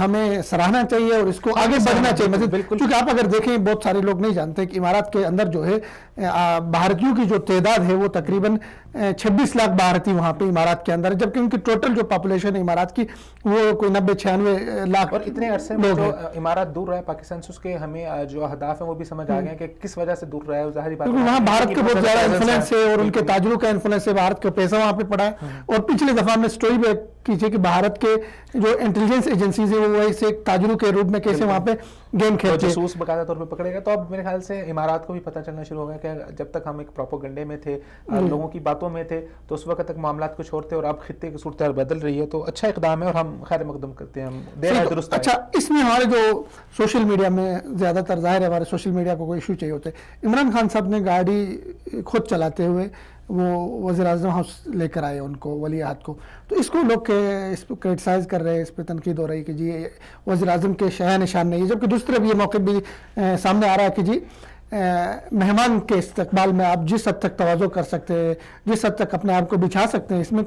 ہمیں سراہنا چاہیے اور اس کو آگے بڑھنا چاہیے مزید. کیونکہ آپ اگر دیکھیں بہت سارے لوگ نہیں جانتے کہ امارات کے اندر جو ہے بھارتیوں کی جو تعداد ہے وہ تقریباً 26 لاکھ بھارتی وہاں پہ امارات کے اندر ہے, جبکہ ان کی ٹوٹل جو پاپولیشن ہے امارات کی وہ کوئی 90-96 لاکھ. اور اتنے عرصے میں جو امارات دور رہا ہے پاکستان سے, اس کے ہمیں جو اہداف ہیں وہ بھی سمجھ آ گئے ہیں کہ کس وجہ سے دور رہا ہے. ظاہری بات ہے وہاں بھارت کے بہت زیادہ انفلوئنس ہے اور ان کے تاجروں کا انفلوئنس ہے, بھارت کا پیسہ وہاں پہ پڑا ہے. اور پچھلے دفعہ میں سٹوری بھی کیجیے کہ بھارت کے جو انٹیلیجنس ایجنسیز ہیں وہ ایسے تاجروں کے روپ میں کیسے وہاں پہ گیم کھیلتے ہیں, جاسوس باقاعدہ طور پہ پکڑے گا. تو اب میرے خیال سے امارات کو بھی پتہ چلنا شروع ہو گیا کہ جب تک ہم ایک پروپیگنڈے میں تھے, لوگوں کی باتوں میں تھے, تو اس وقت تک معاملات کچھ اور تھے, اور اب خطے کی صورتحال بدل رہی ہے. تو اچھا اقدام ہے اور ہم خیر مقدم کرتے ہیں, ہم دیر ہے درست. اچھا, اس میں ہمارے جو سوشل میڈیا میں زیادہ تر ظاہر ہے ہمارے سوشل میڈیا کو کوئی ایشو چاہیے ہوتے ہیں. عمران خان صاحب نے گاڑی خود چلاتے ہوئے وہ وزیر اعظم ہاؤس لے کر آئے ان کو, ولی عہد کو, تو اس کو لوگ اس پہ کرٹیسائز کر رہے ہیں, اس پہ تنقید ہو رہی ہے کہ جی وزیر اعظم کے شایان نشان نہیں ہے. جبکہ دوسری طرف یہ موقع بھی سامنے آ رہا ہے کہ جی مہمان کے استقبال میں آپ جس حد تک تواضع کر سکتے ہیں, جس حد تک اپنے آپ کو بچھا سکتے ہیں, اس میں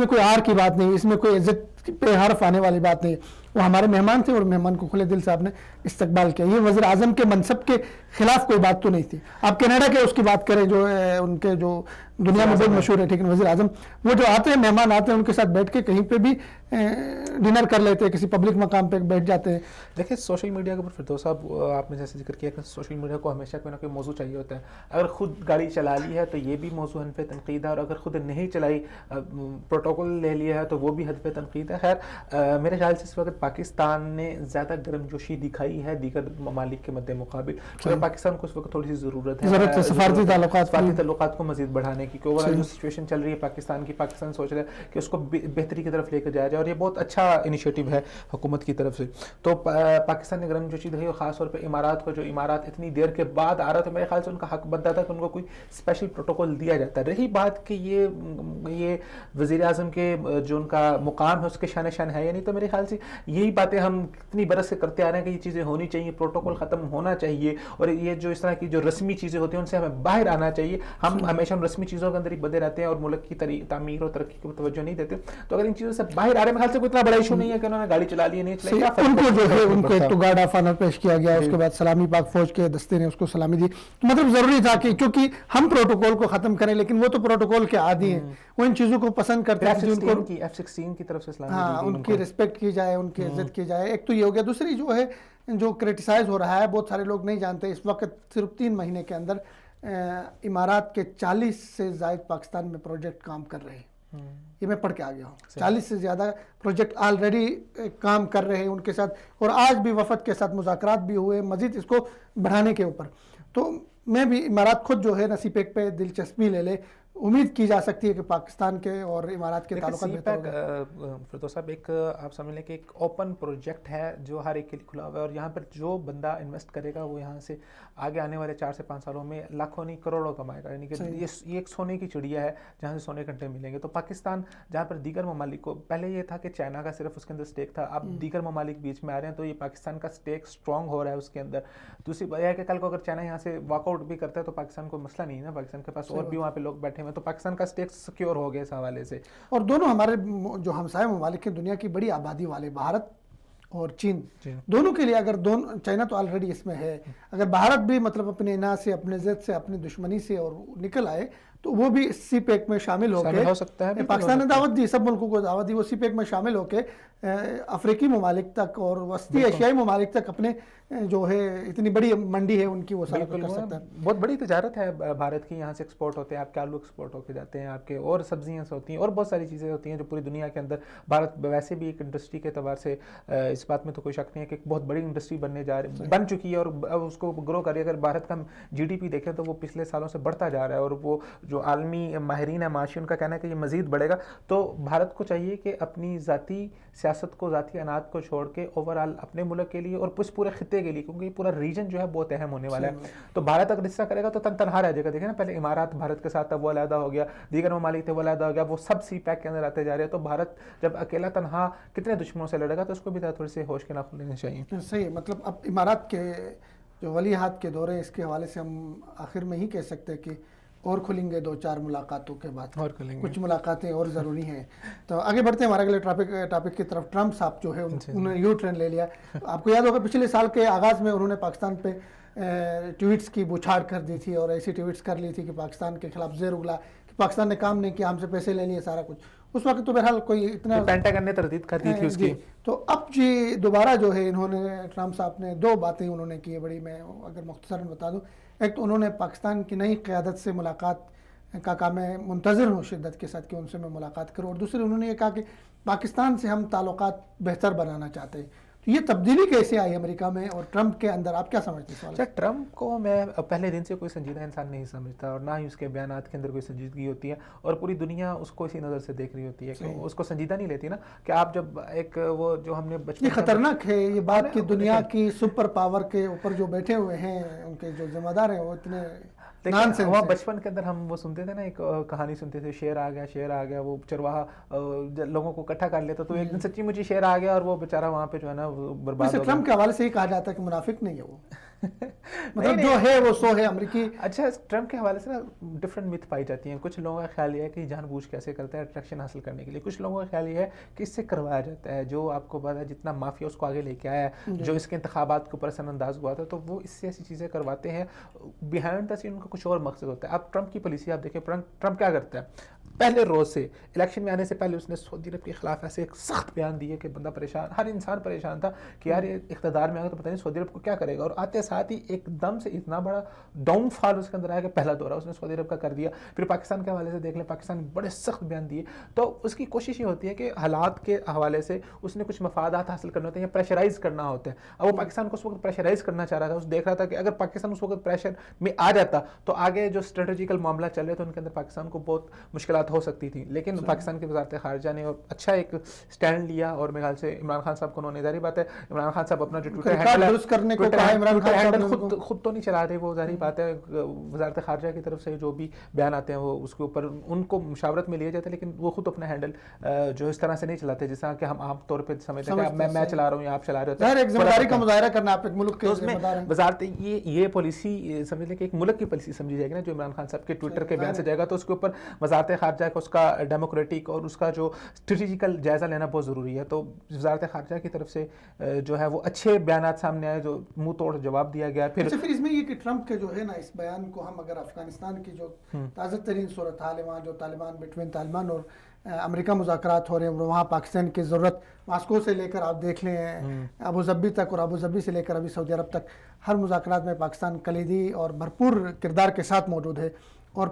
کوئی آر کی بات نہیں, اس میں کوئی عزت پہ حرف آنے والی بات نہیں. وہ ہمارے مہمان تھے اور مہمان کو کھلے دل سے آپ نے استقبال کیا. یہ وزیر اعظم کے منصب کے خلاف کوئی بات تو نہیں تھی. آپ کینیڈا کے اس کی بات کریں جو ان کے جو دنیا میں بہت مشہور ہے, ٹھیک ہے, وزیر اعظم وہ جو آتے ہیں مہمان آتے ہیں ان کے ساتھ بیٹھ کے کہیں پہ بھی ڈنر کر لیتے ہیں, کسی پبلک مقام پہ بیٹھ جاتے ہیں. دیکھیں سوشل میڈیا کے اوپر فردوس صاحب آپ نے جیسے ذکر کیا کہ سوشل میڈیا کو ہمیشہ کوئی نہ کوئی موضوع چاہیے ہوتا ہے. اگر خود گاڑی چلا لی ہے تو یہ بھی موضوع حد پہ تنقید ہے, اور اگر خود نہیں چلائی پروٹوکول لے لیا ہے تو وہ بھی حد پہ تنقید ہے. خیر میرے خیال سے اس وقت پاکستان نے زیادہ گرم جوشی دکھائی ہے دیگر ممالک کے مد مقابل, کیونکہ پاکستان کو اس وقت تھوڑی سی ضرورت ہے سفارتی تعلقات کو مزید بڑھانے کی. اوورآل جو سچویشن چل رہی ہے پاکستان کی, پاکستان سوچ رہا ہے کہ اس کو بہتری کی طرف لے کر جایا جائے, اور یہ بہت اچھا انیشیٹو ہے حکومت کی طرف سے. تو پاکستان نے گرم جوشی دکھائی, اور خاص طور پہ امارات کو, جو امارات اتنی دیر کے بعد آ رہا تھا, میرے خیال سے ان کا حق بنتا تھا کہ ان کو کوئی اسپیشل پروٹوکول دیا جاتا ہے. رہی بات کہ یہ وزیر اعظم کے جو ان کا مقام ہے اس کے شان شان ہے یا نہیں, تو میرے خیال سے یہی باتیں ہم کتنی برس سے کرتے آ رہے ہیں کہ یہ چیزیں ہونی چاہیے, پروٹوکول ختم ہونا چاہیے, اور یہ جو اس طرح کی جو رسمی چیزیں ہوتی ہیں ان سے ہمیں باہر آنا چاہیے. ہم ہمیشہ رسمی چیزوں کے اندر ہی بدے رہتے ہیں اور ملک کی تعمیر اور ترقی کو توجہ نہیں دیتے. تو اگر ان چیزوں سے باہر آ رہے ہیں, میرے خیال سے کوئی اتنا بڑا ایشو نہیں ہے کہ انہوں نے گاڑی چلا لی نہیں چلائی. ان کو جو ہے ان کو ایک تو گارڈ آف آنر پیش کیا گیا, اس کے بعد سلامی پاک فوج کے دستے نے اس کو سلامی دی. تو مطلب ضروری تھا کہ چونکہ ہم پروٹوکول کو ختم کریں, لیکن وہ تو پروٹوکول کے عادی ہیں, وہ ان چیزوں کو پسند کرتے ہیں, F-16 کی طرف سے ان کی رسپیکٹ کی جائے, ان کی عزت کی جائے. ایک تو یہ ہو گیا. دوسری جو ہے جو کرٹیسائز ہو رہا ہے, بہت سارے لوگ نہیں جانتے, اس وقت صرف 3 مہینے کے اندر امارات کے 40 سے زائد پاکستان میں پروجیکٹ کام کر رہے ہیں. یہ میں پڑھ کے آ گیا ہوں, 40 سے زیادہ پروجیکٹ آلریڈی کام کر رہے ہیں ان کے ساتھ, اور آج بھی وفد کے ساتھ مذاکرات بھی ہوئے مزید اس کو بڑھانے کے اوپر. تو میں بھی امارات خود جو ہے نا سی پیک پہ دلچسپی لے لے, امید کی جا سکتی ہے کہ پاکستان کے اور امارات کے تعلقات بہتر ہوگا. فردوس صاحب ایک آپ سمجھ لیں کہ ایک اوپن پروجیکٹ ہے جو ہر ایک کے لیے کھلا ہوا ہے, اور یہاں پر جو بندہ انویسٹ کرے گا وہ یہاں سے آگے آنے والے 4 سے 5 سالوں میں لاکھوں نہیں کروڑوں کمائے گا. یعنی کہ یہ ایک سونے کی چڑیا ہے جہاں سے سونے کنٹے ملیں گے. تو پاکستان جہاں پر دیگر ممالک کو, پہلے یہ تھا کہ چائنا کا صرف اس کے اندر سٹیک تھا, اب دیگر ممالک بیچ میں آ رہے ہیں, تو یہ پاکستان کا سٹیک اسٹرانگ ہو رہا ہے اس کے اندر. دوسری بات یہ ہے کہ کل کو اگر چائنا یہاں سے واک آؤٹ بھی کرتا ہے تو پاکستان کو مسئلہ نہیں ہے نا, پاکستان کے پاس اور بھی وہاں پہ لوگ بیٹھے ہوئے ہیں, تو پاکستان کا سٹیک سیکیور ہو گیا اس حوالے سے. اور دونوں ہمارے جو ہمسائے ممالک ہیں, دنیا کی بڑی آبادی والے, بھارت اور چین, دونوں کے لیے اگر چائنا تو آلریڈی اس میں ہے, اگر بھارت بھی مطلب اپنے انا سے, اپنے ضد سے, اپنی دشمنی سے اور نکل آئے تو وہ بھی سی پیک میں شامل ہو کے, پاکستان نے دعوت دی, سب ملکوں کو دعوت دی, وہ سی پیک میں شامل ہو کے افریقی ممالک تک اور وسطی ایشیائی ممالک تک اپنے جو ہے اتنی بڑی منڈی ہے ان کی, وہ سارا کر سکتا ہے. بہت بڑی تجارت ہے بھارت کی, یہاں سے ایکسپورٹ ہوتے ہیں, آپ کے آلو ایکسپورٹ ہو کے جاتے ہیں, آپ کے اور سبزیاں سے ہوتی ہیں, اور بہت ساری چیزیں ہوتی ہیں جو پوری دنیا کے اندر. بھارت ویسے بھی ایک انڈسٹری کے اعتبار سے اس بات میں تو کوئی شک نہیں ہے کہ ایک بہت بڑی انڈسٹری بن چکی ہے, اور اس کو گرو کر رہی ہے. اگر بھارت کا GDP دیکھیں تو وہ پچھلے سالوں سے بڑھتا جا رہا ہے, اور وہ جو عالمی ماہرین ہے معاشی, ان کا کہنا ہے کہ یہ مزید بڑھے گا. تو بھارت کو چاہیے کہ اپنی ذاتی سیاست کو, ذاتی اناج کو چھوڑ کے اوورآل اپنے ملک کے لیے اور پورے خطے کے لیے, کیونکہ پورا ریجن جو ہے بہت اہم ہونے والا ہے. تو بھارت اگر اس طرح کرے گا تو تنہا رہ جائے گا. دیکھیں نا, پہلے امارات بھارت کے ساتھ تھا, وہ علیحدہ ہو گیا, دیگر ممالک تھے وہ علیحدہ ہو گیا, وہ سب سی پیک کے اندر آتے جا رہے ہیں. تو بھارت جب اکیلا تنہا کتنے دشمنوں سے لڑے گا, تو اس کو بھی تھوڑی سی ہوش کے ناخن لینے چاہیے. صحیح, مطلب اب امارات کے جو ولی عہد کے دورے, اس کے حوالے سے ہم آخر میں ہی کہہ سکتے ہیں کہ اور کھلیں گے 2-4 ملاقاتوں کے بعد، اور کھلیں گے کچھ ملاقاتیں اور ضروری ہیں. تو آگے بڑھتے ہیں ہمارے اگلے ٹاپک کی طرف. ٹرمپ صاحب جو ہے انہوں نے یو ٹرن لے لیا. آپ کو یاد ہوگا پچھلے سال کے آغاز میں انہوں نے پاکستان پہ ٹویٹس کی بوچھاڑ کر دی تھی اور ایسی ٹویٹس کر لی تھی کہ پاکستان کے خلاف زیر اگلا کہ پاکستان نے کام نہیں کیا، ہم سے پیسے لے لیے سارا کچھ. اس وقت تو بہرحال کوئی اتنا پینٹاگن نے تردید کر دی تھی اس کی. تو اب جی دوبارہ جو ہے انہوں نے ٹرمپ صاحب نے 2 باتیں انہوں نے کی ہے بڑی، میں اگر مختصراً بتا دوں. ایک تو انہوں نے پاکستان کی نئی قیادت سے ملاقات کا کہا میں منتظر ہوں شدت کے ساتھ کہ ان سے میں ملاقات کروں، اور دوسرے انہوں نے یہ کہا کہ پاکستان سے ہم تعلقات بہتر بنانا چاہتے ہیں. تو یہ تبدیلی کیسے آئی امریکہ میں اور ٹرمپ کے اندر، آپ کیا سمجھتے ہیں؟ اچھا، ٹرمپ کو میں پہلے دن سے کوئی سنجیدہ انسان نہیں سمجھتا، اور نہ ہی اس کے بیانات کے اندر کوئی سنجیدگی ہوتی ہے، اور پوری دنیا اس کو اسی نظر سے دیکھ رہی ہوتی ہے کہ اس کو سنجیدہ نہیں لیتی نا. کہ آپ جب ایک وہ جو ہم نے یہ خطرناک ہے یہ بات کہ دنیا کی سپر پاور کے اوپر جو بیٹھے ہوئے ہیں ان کے جو ذمہ دار ہیں وہ اتنے وہاں بچپن کے اندر ہم وہ سنتے تھے نا، ایک کہانی سنتے تھے، شیر آ گیا، وہ چرواہا لوگوں کو اکٹھا کر لیتا، تو ایک دن سچی مجھے شیر آ گیا اور وہ بیچارہ وہاں پہ جو ہے نا برباد ہو گیا. ٹرمپ کے حوالے سے یہ کہا جاتا ہے کہ منافق نہیں ہے وہ، مطلب جو ہے وہ سو ہے امریکی. اچھا، ٹرمپ کے حوالے سے نا ڈفرینٹ مت پائی جاتی ہیں. کچھ لوگوں کا خیال یہ ہے کہ جان بوجھ کیسے کرتا ہے اٹریکشن حاصل کرنے کے لیے. کچھ لوگوں کا خیال یہ ہے کہ اس سے کروایا جاتا ہے. جو آپ کو پتا ہے جتنا مافیا اس کو آگے لے کے آیا ہے، جو اس کے انتخابات کے اوپر اثر انداز ہوا تھا، تو وہ اس سے ایسی چیزیں کرواتے ہیں. بیہائنڈ دا سین ان کا کچھ اور مقصد ہوتا ہے. اب ٹرمپ کی پالیسی آپ دیکھیں، ٹرمپ کیا کرتا ہے؟ پہلے روز سے الیکشن میں آنے سے پہلے اس نے سعودی عرب کے خلاف ایسے ایک سخت بیان دیے کہ بندہ پریشان، ہر انسان پریشان تھا کہ یار یہ اقتدار میں آگا تو پتہ نہیں سعودی عرب کو کیا کرے گا. اور آتے ساتھ ہی ایک دم سے اتنا بڑا ڈاؤن فال اس کے اندر آیا کہ پہلا دورہ اس نے سعودی عرب کا کر دیا. پھر پاکستان کے حوالے سے دیکھ لیں، پاکستان نے بڑے سخت بیان دیے. تو اس کی کوشش یہ ہوتی ہے کہ حالات کے حوالے سے اس نے کچھ مفادات حاصل کرنے ہوتے ہیں یا پریشرائز کرنا ہوتا ہے. اب وہ پاکستان کو اس وقت پریشرائز کرنا چاہ رہا تھا. اس دیکھ رہا تھا کہ اگر پاکستان اس وقت پریشر میں آ جاتا تو آگے جو اسٹریٹجیکل معاملہ چل رہے تھے ان کے اندر پاکستان کو بہت مشکلات ہو سکتی تھیں. لیکن پاکستان کی وزارت خارجہ نے اور اچھا ایک سٹینڈ لیا، اور میرے خیال سے عمران خان صاحب کو انہوں نے، ظاہری بات ہے عمران خان صاحب اپنا جو ٹویٹر ہینڈل خود تو نہیں چلا رہے، وہ ظاہری بات ہے وزارت خارجہ کی طرف سے جو بھی بیان آتے ہیں وہ اس کے اوپر ان کو مشاورت میں لیا جاتا ہے، لیکن وہ خود اپنا ہینڈل جو اس طرح سے نہیں چلاتے جس طرح کہ ہم عام طور پہ سمجھتے ہیں کہ میں چلا رہا ہوں یا آپ چلا رہے ہوتے ہیں. ایک ذمہ داری کا مظاہرہ کرنا، آپ ایک ملک کے ذمہ دار ہیں. وزارت یہ پالیسی سمجھ لیں کہ ایک ملک کی پالیسی سمجھی جائے گی نا، جو عمران خان صاحب کے ٹویٹر کے بیان سے جائے گا، تو اس کے اوپر وزارت خارجہ کا اس کا ڈیموکریٹک اور اس کا جو اسٹریٹجیکل جائزہ لینا بہت ضروری ہے. تو وزارت خارجہ کی طرف سے جو ہے وہ اچھے بیانات سامنے آئے، جو منہ توڑ جواب دیا گیا. پھر اس میں یہ کہ ٹرمپ کے جو ہے نا اس بیان کو ہم اگر افغانستان کی جو تازہ ترین صورتحال ہے، وہاں جو طالبان اور امریکہ مذاکرات ہو رہے ہیں، وہاں پاکستان کی ضرورت ماسکو سے لے کر آپ دیکھ لیں ابو ظبی تک، اور ابو ظبی سے لے کر ابھی سعودی عرب تک، ہر مذاکرات میں پاکستان کلیدی اور بھرپور کردار کے ساتھ موجود ہے. اور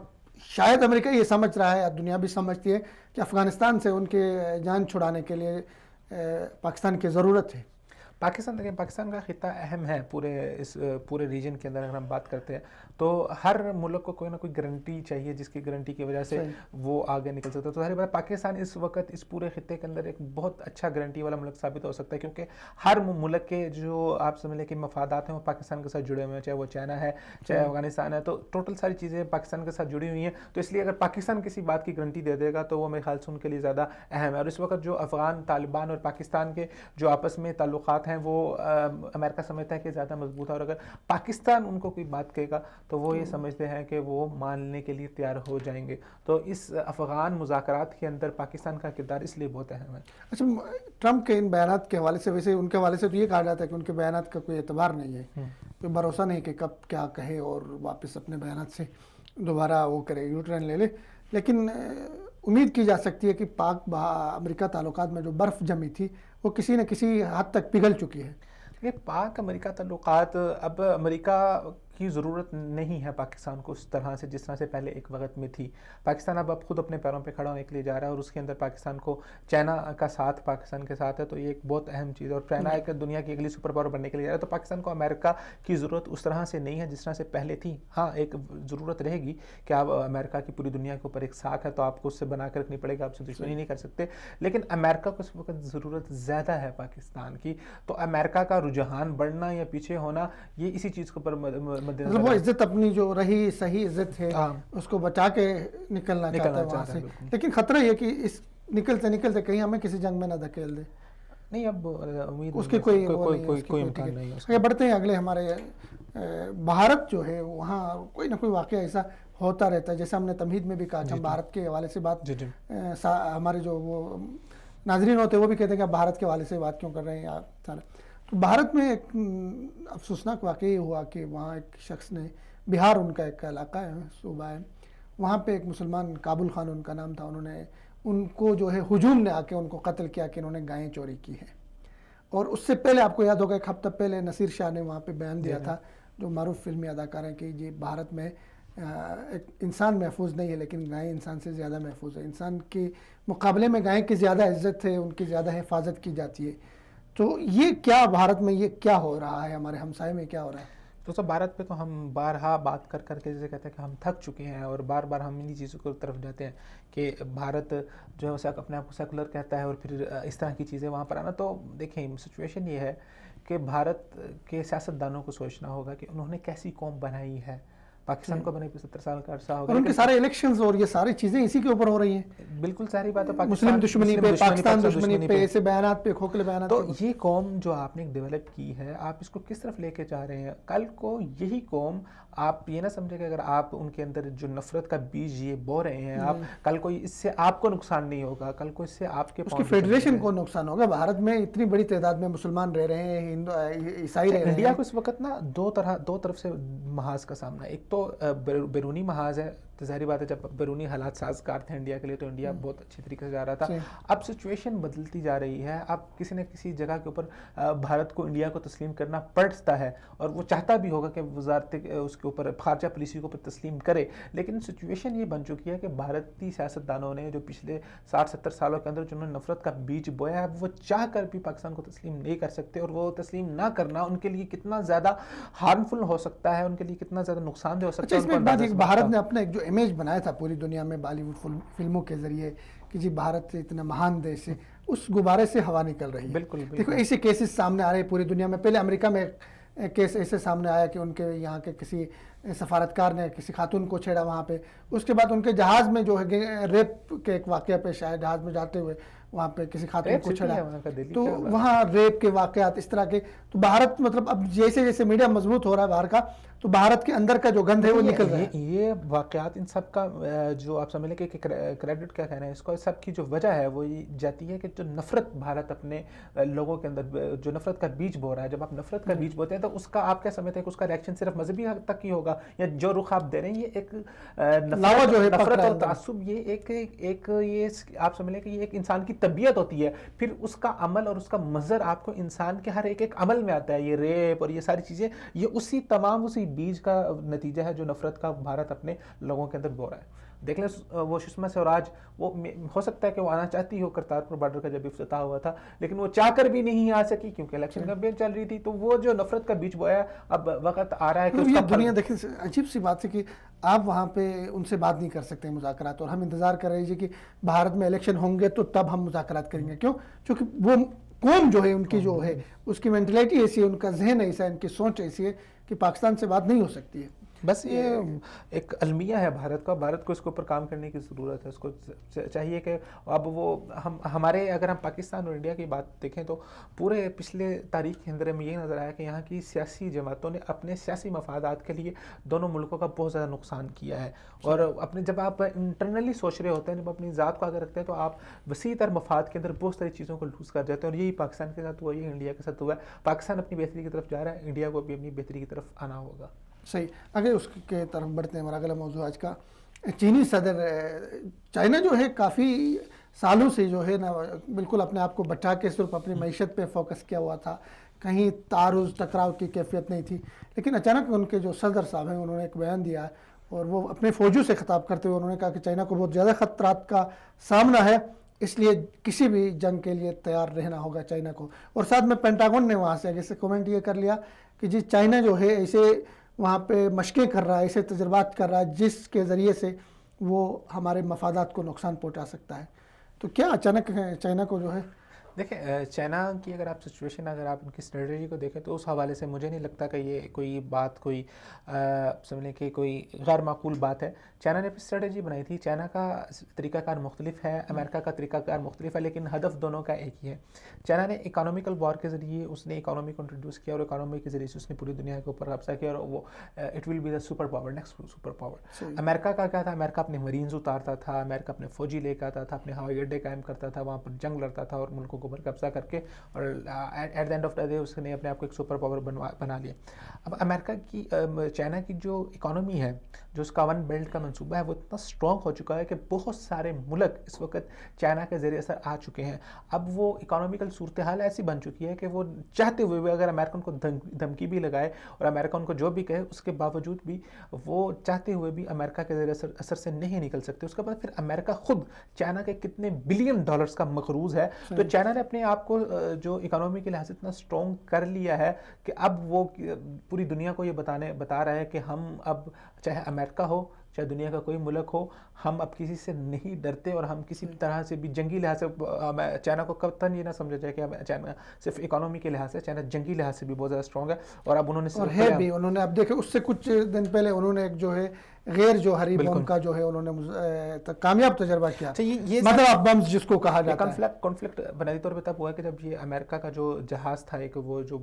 شاید امریکہ یہ سمجھ رہا ہے، دنیا بھی سمجھتی ہے کہ افغانستان سے ان کے جان چھڑانے کے لیے پاکستان کی ضرورت ہے. پاکستان دیکھیں، پاکستان کا خطہ اہم ہے پورے ریجن کے اندر. اگر ہم بات کرتے ہیں تو ہر ملک کو کوئی نہ کوئی گارنٹی چاہیے جس کی گارنٹی کی وجہ سے وہ آگے نکل سکتا ہے. تو ظاہر بات پاکستان اس وقت اس پورے خطے کے اندر ایک بہت اچھا گارنٹی والا ملک ثابت ہو سکتا ہے، کیونکہ ہر ملک کے جو آپ سمجھ لیں کہ مفادات ہیں وہ پاکستان کے ساتھ جڑے ہوئے ہیں، چاہے وہ چائنا ہے چاہے افغانستان ہے. تو ٹوٹل ساری چیزیں پاکستان کے ساتھ جڑی ہوئی ہیں. تو اس لیے اگر پاکستان کسی بات کی گارنٹی دے دے گا تو وہ میرے خیال سے ان کے لیے زیادہ اہم ہے. اور اس وقت جو افغان طالبان اور پاکستان کے جو آپس میں تعلقات ہیں وہ امریکہ سمجھتا ہے کہ زیادہ مضبوط ہے، اور اگر پاکستان ان کو کوئی بات کہے گا تو وہ یہ سمجھتے ہیں کہ وہ ماننے کے لیے تیار ہو جائیں گے. تو اس افغان مذاکرات کے اندر پاکستان کا کردار اس لیے بہت اہم ہے. اچھا، ٹرمپ کے ان بیانات کے حوالے سے، ویسے ان کے حوالے سے تو یہ کہا جاتا ہے کہ ان کے بیانات کا کوئی اعتبار نہیں ہے، کوئی بھروسہ نہیں کہ کب کیا کہے اور واپس اپنے بیانات سے دوبارہ وہ کرے، یو ٹرن لے لے. لیکن امید کی جا سکتی ہے کہ پاک امریکہ تعلقات میں جو برف جمی تھی وہ کسی نہ کسی حد تک پگھل چکی ہے. یہ پاک امریکہ تعلقات، اب امریکہ کی ضرورت نہیں ہے پاکستان کو اس طرح سے جس طرح سے پہلے ایک وقت میں تھی. پاکستان اب خود اپنے پیروں پہ کھڑا ہونے کے لیے جا رہا ہے، اور اس کے اندر پاکستان کو چائنا کا ساتھ پاکستان کے ساتھ ہے. تو یہ ایک بہت اہم چیز ہے، اور چائنا ایک دنیا کی اگلی سپر پاور بننے کے لیے جا رہا ہے. تو پاکستان کو امریکہ کی ضرورت اس طرح سے نہیں ہے جس طرح سے پہلے تھی. ہاں، ایک ضرورت رہے گی کہ آپ امریکہ کی پوری دنیا کے اوپر ایک ساتھ ہے تو آپ کو اس سے بنا کے رکھنی پڑے گی، آپ سے دشمنی نہیں کر سکتے. لیکن امریکہ کو اس وقت ضرورت زیادہ ہے پاکستان کی. تو امریکہ کا رجحان بڑھنا یا پیچھے ہونا یہ اسی چیز کے اوپر مد نظر، وہ عزت اپنی جو رہی صحیح عزت ہے اس کو بچا کے نکلنا چاہتا ہے وہاں سے. لیکن خطرہ یہ کہ اس نکلتے کہیں ہمیں کسی جنگ میں نہ دھکیل دے. نہیں اب امید اس کے کوئی امکان نہیں ہے. آگے بڑھتے ہیں. اگلے ہمارے بھارت جو ہے وہاں کوئی نہ کوئی واقعہ ایسا ہوتا رہتا ہے, جیسا ہم نے تمہید میں بھی کہا کہ ہم بھارت کے حوالے سے بات, ہمارے جو وہ ناظرین ہوتے ہیں وہ بھی کہتے ہیں کہ آپ بھارت کے حوالے سے بات کیوں کر رہے ہیں آپ. تو بھارت میں ایک افسوسناک واقعہ یہ ہوا کہ وہاں ایک شخص نے, بہار ان کا ایک علاقہ ہے, صوبہ ہے, وہاں پہ ایک مسلمان, کابل خان ان کا نام تھا, انہوں نے ان کو جو ہے ہجوم نے آ کے ان کو قتل کیا کہ انہوں نے گائیں چوری کی ہیں. اور اس سے پہلے آپ کو یاد ہوگا ایک ہفتہ پہلے نصیر شاہ نے وہاں پہ بیان دیا تھا, جو معروف فلمی اداکار ہیں, کہ یہ بھارت میں ایک انسان محفوظ نہیں ہے لیکن گائیں انسان سے زیادہ محفوظ ہے. انسان کے مقابلے میں گائیں کی زیادہ عزت ہے, ان کی زیادہ حفاظت کی جاتی ہے. تو یہ کیا بھارت میں یہ کیا ہو رہا ہے, ہمارے ہمسائے میں کیا ہو رہا ہے؟ تو سب بھارت پہ تو ہم بارہا بات کر کر کے جیسے کہتے ہیں کہ ہم تھک چکے ہیں, اور بار بار ہم انہی چیزوں کی طرف جاتے ہیں کہ بھارت جو ہے اپنے آپ کو سیکولر کہتا ہے, اور پھر اس طرح کی چیزیں وہاں پر آنا. تو دیکھیں سچویشن یہ ہے کہ بھارت کے سیاستدانوں کو سوچنا ہوگا کہ انہوں نے کیسی قوم بنائی ہے. پاکستان کو بنے 70 سال کا عرصہ ہو گیا, اور ان کے سارے الیکشنز اور یہ ساری چیزیں اسی کے اوپر ہو رہی ہیں. بالکل ساری بات ہے, مسلم دشمنی پہ, پاکستان دشمنی پہ, ایسے بیانات پہ, کھوکھلے بیانات. تو یہ قوم جو آپ نے ڈیولپ کی ہے, آپ اس کو کس طرف لے کے جا رہے ہیں؟ کل کو یہی قوم, آپ یہ نہ سمجھے کہ اگر آپ ان کے اندر جو نفرت کا بیج یہ بو رہے ہیں, آپ کل کو اس سے آپ کو نقصان نہیں ہوگا, کل کو اس سے آپ کے فیڈریشن کو نقصان ہوگا. بھارت میں اتنی بڑی تعداد میں مسلمان رہ رہے ہیں, ہندو عیسائی رہ رہے ہیں. انڈیا کو اس وقت نا دو طرف سے محاذ کا سامنا ہے. ایک تو بیرونی محاذ ہے, ظاہری بات ہے جب بیرونی حالات سازگار تھے انڈیا کے لیے تو انڈیا بہت اچھی طریقے سے جا رہا تھا. اب سچویشن بدلتی جا رہی ہے, اب کسی نہ کسی جگہ کے اوپر بھارت کو انڈیا کو تسلیم کرنا پڑتا ہے, اور وہ چاہتا بھی ہوگا کہ وزارت اس کے اوپر خارجہ پالیسی کے اوپر تسلیم کرے. لیکن سچویشن یہ بن چکی ہے کہ بھارتی سیاستدانوں نے جو پچھلے 60-70 سالوں کے اندر جنہوں نے نفرت کا بیج بویا ہے, وہ چاہ کر بھی پاکستان کو تسلیم نہیں کر سکتے, اور وہ تسلیم نہ کرنا ان کے لیے کتنا زیادہ ہارمفل ہو سکتا ہے, ان کے لیے کتنا زیادہ نقصان دہ ہو سکتا ہے. اس میں ایک بات, بھارت نے اپنا ایک جو امیج بنایا تھا پوری دنیا میں بالی ووڈ فلموں کے ذریعے کہ جی بھارت اتنا مہان دیش ہے, اس غبارے سے ہوا نکل رہی ہے. بالکل دیکھو ایسے کیسز سامنے آ رہے ہیں پوری دنیا میں. پہلے امریکہ میں کیس ایسے سامنے آیا کہ ان کے یہاں کے کسی سفارتکار نے کسی خاتون کو چھیڑا وہاں پہ. اس کے بعد ان کے جہاز میں جو ہے ریپ کے ایک واقعہ پیش آیا, جہاز میں جاتے ہوئے وہاں پہ کسی خاتون کو چھیڑا, تو وہاں ریپ کے واقعات اس طرح کے. تو بھارت مطلب اب جیسے جیسے میڈیا مضبوط ہو رہا ہے باہر کا, تو بھارت کے اندر کا جو گند ہے وہ نکل رہا ہے. یہ واقعات ان سب کا جو آپ سمجھ لیں کہ کریڈٹ کیا کہنا ہے اس کو, سب کی جو وجہ ہے وہ یہ جاتی ہے کہ جو نفرت بھارت اپنے لوگوں کے اندر جو نفرت کا بیج بو رہا ہے. جب آپ نفرت کا بیج بوتے ہیں تو اس کا آپ کیا سمجھتے ہیں کہ اس کا ریاکشن صرف مذہبی حد تک ہی ہوگا, یا جو رخ آپ دے رہے ہیں یہ ایک نفرت اور تعصب, یہ ایک یہ آپ سمجھ لیں کہ یہ ایک انسان کی طبیعت ہوتی ہے, پھر اس کا عمل اور اس کا منظر آپ کو انسان کے ہر ایک عمل میں آتا ہے. یہ ریپ اور یہ ساری چیزیں یہ اسی بیج کا نتیجہ ہے جو نفرت کا بھارت اپنے لوگوں کے اندر بو رہا ہے. دیکھ لیں وہ سشما سوراج, وہ ہو سکتا ہے کہ وہ آنا چاہتی ہو کرتارپور بارڈر کا جب افتتاح ہوا تھا, لیکن وہ چاہ کر بھی نہیں آ سکی کیونکہ الیکشن کیمپین چل رہی تھی. تو وہ جو نفرت کا بیج بویا, اب وقت آ رہا ہے کہ اس کا دنیا دیکھیں عجیب سی بات ہے کہ آپ وہاں پہ ان سے بات نہیں کر سکتے مذاکرات, اور ہم انتظار کر رہے ہیں کہ بھارت میں الیکشن ہوں گے تو تب ہم مذاکرات کریں گے. کیوں؟ چونکہ وہ قوم جو ہے ان کی جو ہے اس کی مینٹلٹی ایسی ہے, ان کا ذہن ایسا ہے, ان کی سوچ ایسی ہے کہ پاکستان سے بات نہیں ہو سکتی ہے. بس یہ ایک المیہ ہے بھارت کا, بھارت کو اس کے اوپر کام کرنے کی ضرورت ہے. اس کو چاہیے کہ اب وہ ہمارے اگر ہم پاکستان اور انڈیا کی بات دیکھیں تو پورے پچھلے تاریخ کے اندر میں یہ نظر آیا کہ یہاں کی سیاسی جماعتوں نے اپنے سیاسی مفادات کے لیے دونوں ملکوں کا بہت زیادہ نقصان کیا ہے. اور اپنے جب آپ انٹرنلی سوچ رہے ہوتے ہیں, جب اپنی ذات کو آگے رکھتے ہیں, تو آپ وسیع تر مفاد کے اندر بہت ساری چیزوں کو لوز کر جاتے ہیں. اور یہی پاکستان کے ساتھ ہوا, یہی انڈیا کے ساتھ ہوا ہے. پاکستان اپنی بہتری کی طرف جا رہا ہے, انڈیا کو بھی اپنی بہتری کی طرف آنا ہوگا. صحیح. اگر اس کے طرف بڑھتے ہیں, ہمارا اگلا موضوع آج کا چینی صدر. چائنا جو ہے کافی سالوں سے جو ہے نا بالکل اپنے آپ کو بچا کے صرف اپنی معیشت پہ فوکس کیا ہوا تھا, کہیں تعارض ٹکراؤ کی کیفیت نہیں تھی. لیکن اچانک ان کے جو صدر صاحب ہیں انہوں نے ایک بیان دیا, اور وہ اپنے فوجیوں سے خطاب کرتے ہوئے انہوں نے کہا کہ چائنا کو بہت زیادہ خطرات کا سامنا ہے, اس لیے کسی بھی جنگ کے لیے تیار رہنا ہوگا چائنا کو. اور ساتھ میں پینٹاگون نے وہاں سے آگے سے کومنٹ یہ کر لیا کہ جی چائنا جو ہے ایسے وہاں پہ مشقیں کر رہا ہے, ایسے تجربات کر رہا ہے جس کے ذریعے سے وہ ہمارے مفادات کو نقصان پہنچا سکتا ہے. تو کیا اچانک چائنا کو جو ہے دیکھیں چائنا کی اگر آپ سچویشن، اگر آپ ان کی اسٹریٹجی کو دیکھیں تو اس حوالے سے مجھے نہیں لگتا کہ یہ کوئی بات کوئی سمجھ لیں کہ کوئی غیر معقول بات ہے. چائنا نے اپنی اسٹریٹجی بنائی تھی. چائنا کا طریقہ کار مختلف ہے، امریکہ کا طریقہ کار مختلف ہے، لیکن ہدف دونوں کا ایک ہی ہے. چائنا نے اکانومیکل وار کے ذریعے اس نے اکانومی کو انٹروڈیوس کیا، اور اکانومی کے ذریعے سے اس نے پوری دنیا کے اوپر قبضہ کیا، اور وہ it will be the super power, next super power. امریکہ کا کیا تھا؟ امریکہ اپنے مرینز اتارتا تھا، امریکہ اپنے فوجی لے کے آتا تھا، اپنے ہوائی اڈے قائم کرتا تھا، وہاں پر جنگ لڑتا تھا اور ملکوں کو اوپر قبضہ کر کے، اور at the end of the day اس نے اپنے آپ کو ایک سپر پاور بنا لیا. اب امریکہ کی چائنا کی جو اکانومی ہے، جو اس کا ون بیلٹ کا منصوبہ ہے، وہ اتنا اسٹرانگ ہو چکا ہے کہ بہت سارے ملک اس وقت چائنا کے زیر اثر آ چکے ہیں. اب وہ اکانومیکل صورتحال ایسی بن چکی ہے کہ وہ چاہتے ہوئے بھی اگر امریکہ ان کو دھمکی بھی لگائے اور امریکہ ان کو جو بھی کہے، اس کے باوجود بھی وہ چاہتے ہوئے بھی امریکہ کے زیر اثر سے نہیں نکل سکتے. اس کے بعد پھر امریکہ خود چائنا کے کتنے بلین ڈالرز کا مقروض ہے. تو چائنا نے اپنے آپ کو جو اکانومی کے لحاظ سے اتنا اسٹرانگ کر لیا ہے کہ اب وہ پوری دنیا کو یہ بتا رہا ہے کہ ہم اب چاہے امریکہ ہو، چاہے دنیا کا کوئی ملک ہو، ہم اب کسی سے نہیں ڈرتے، اور ہم کسی طرح سے بھی جنگی لحاظ سے چائنا کو قطعاً یہ نہ سمجھا جائے کہ چائنا صرف اکانومی کے لحاظ سے، چائنا جنگی لحاظ سے بھی بہت زیادہ اسٹرانگ ہے. اور اب انہوں نے اور ہے بھی، انہوں نے اب دیکھیں اس سے کچھ دن پہلے انہوں نے ایک جو ہے غیر جوہری بم کا جو ہے انہوں نے کامیاب تجربہ کیا، مدر آف بمز جس کو کہا جاتا ہے. کانفلکٹ بنیادی طور پہ تب ہوا کہ جب یہ امریکہ کا جو جہاز تھا ایک، وہ جو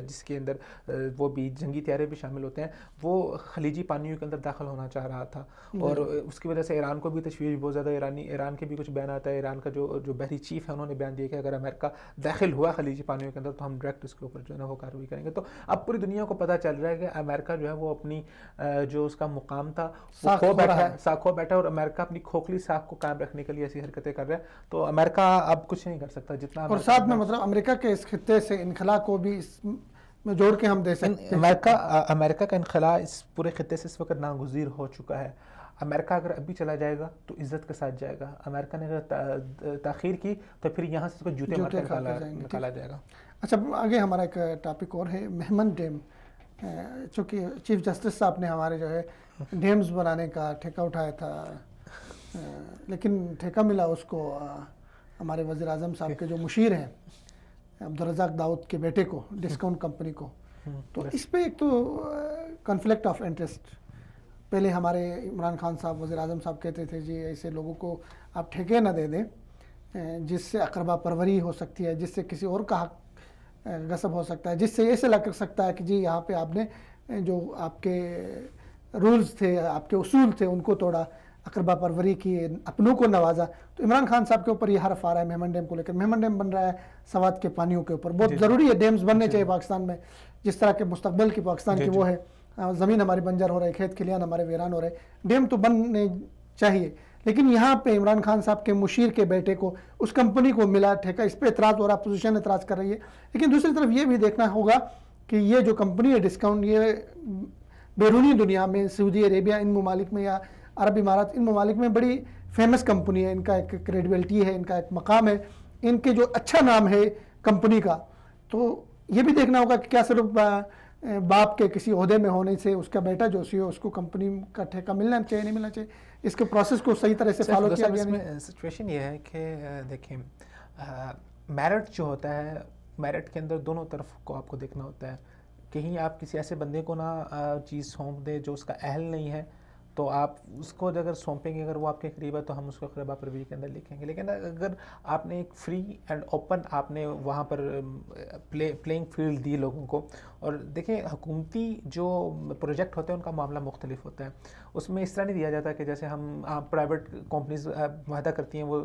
جس کے اندر وہ بھی جنگی طیارے بھی شامل ہوتے ہیں، وہ خلیجی پانیوں کے اندر داخل ہونا چاہ رہا تھا، اور اس کی وجہ سے ایران کو بھی تشویش بہت زیادہ. ایران کے بھی کچھ بیان آتا ہے، ایران کا جو بحری چیف ہے انہوں نے بیان دیا کہ اگر امریکہ داخل ہوا خلیجی پانیوں کے اندر تو ہم ڈائریکٹ اس کے اوپر جو ہے نا وہ کارروائی کریں گے. تو اب پوری دنیا کو پتہ چل رہا ہے کہ امریکہ جو ہے وہ اپنی جو اس کا مقام تھا وہ کھو بیٹھا، اور امریکہ اپنی کھوکھلی ساکھ کو قائم رکھنے کے لیے ایسی حرکتیں کر رہا ہے. تو امریکہ اب کچھ نہیں کر سکتا جتنا، اور ساتھ میں مطلب امریکہ کے اس خطے سے انخلا کو بھی اس میں جوڑ کے ہم دے سکتے ہیں. امریکہ کا انخلا اس پورے خطے سے اس وقت ناگزیر ہو چکا ہے. امریکہ اگر ابھی چلا جائے گا تو عزت کے ساتھ جائے گا. امریکہ نے اگر تاخیر کی تو پھر یہاں سے اس کو جوتے مار کر نکالا جائے گا. اچھا آگے ہمارا ایک ٹاپک اور ہے مہمند ڈیم. چونکہ چیف جسٹس صاحب نے ہمارے جو ہے ڈیمز بنانے کا ٹھیکہ اٹھایا تھا، لیکن ٹھیکہ ملا اس کو ہمارے وزیر اعظم صاحب کے جو مشیر ہیں عبدالرزاق داؤد کے بیٹے کو، ڈسکاؤنٹ کمپنی کو. تو اس پہ ایک تو کنفلکٹ آف انٹرسٹ. پہلے ہمارے عمران خان صاحب وزیر اعظم صاحب کہتے تھے جی ایسے لوگوں کو آپ ٹھیکے نہ دے دیں جس سے اقربا پروری ہو سکتی ہے، جس سے کسی اور کا حق غصب ہو سکتا ہے، جس سے ایسے لگ سکتا ہے کہ جی یہاں پہ آپ نے جو آپ کے رولز تھے، آپ کے اصول تھے، ان کو توڑا، اقربا پروری کی، اپنوں کو نوازا. تو عمران خان صاحب کے اوپر یہ حرف آ رہا ہے مہمند ڈیم کو لے کر. مہمند ڈیم بن رہا ہے سوات کے پانیوں کے اوپر. بہت ضروری ہے، ڈیمز بننے چاہیے پاکستان میں، جس طرح کے مستقبل کی پاکستان کی وہ ہے. زمین ہماری بنجر ہو رہے، کھیت کھلیان ہمارے ویران ہو رہے. ڈیم تو بننے چاہیے، لیکن یہاں پہ عمران خان صاحب کے مشیر کے بیٹے کو، اس کمپنی کو ملا ٹھیکہ. اس پہ اعتراض ہو رہا، اپوزیشن اعتراض کر رہی ہے. لیکن دوسری طرف یہ بھی دیکھنا ہوگا کہ یہ جو کمپنی ہے ڈسکاؤنٹ، یہ بیرونی دنیا میں سعودی عربیہ، ان ممالک میں، یا عرب امارات، ان ممالک میں بڑی فیمس کمپنی ہے. ان کا ایک کریڈیبلٹی ہے، ان کا ایک مقام ہے، ان کے جو اچھا نام ہے کمپنی کا. تو یہ بھی دیکھنا ہوگا کہ کیا صرف باپ کے کسی عہدے میں ہونے سے اس کا بیٹا جو سی ہو اس کو کمپنی کا ٹھیکہ ملنا چاہیے نہیں ملنا چاہیے، اس کے پروسیس کو صحیح طرح سے فالو کیا گیا نہیں. سچویشن یہ ہے کہ دیکھیں میرٹ جو ہوتا ہے، میرٹ کے اندر دونوں طرف کو آپ کو دیکھنا ہوتا ہے. کہیں آپ کسی ایسے بندے کو نہ چیز سونپ دیں جو اس کا اہل نہیں ہے، تو آپ اس کو اگر سونپیں گے، اگر وہ آپ کے قریب ہے تو ہم اس کو اقربا پروری کے اندر لکھیں گے. لیکن اگر آپ نے ایک فری اینڈ اوپن آپ نے وہاں پر پلینگ فیلڈ دی لوگوں کو، اور دیکھیں حکومتی جو پروجیکٹ ہوتے ہیں ان کا معاملہ مختلف ہوتا ہے. اس میں اس طرح نہیں دیا جاتا کہ جیسے ہم پرائیویٹ کمپنیز معاہدہ کرتی ہیں، وہ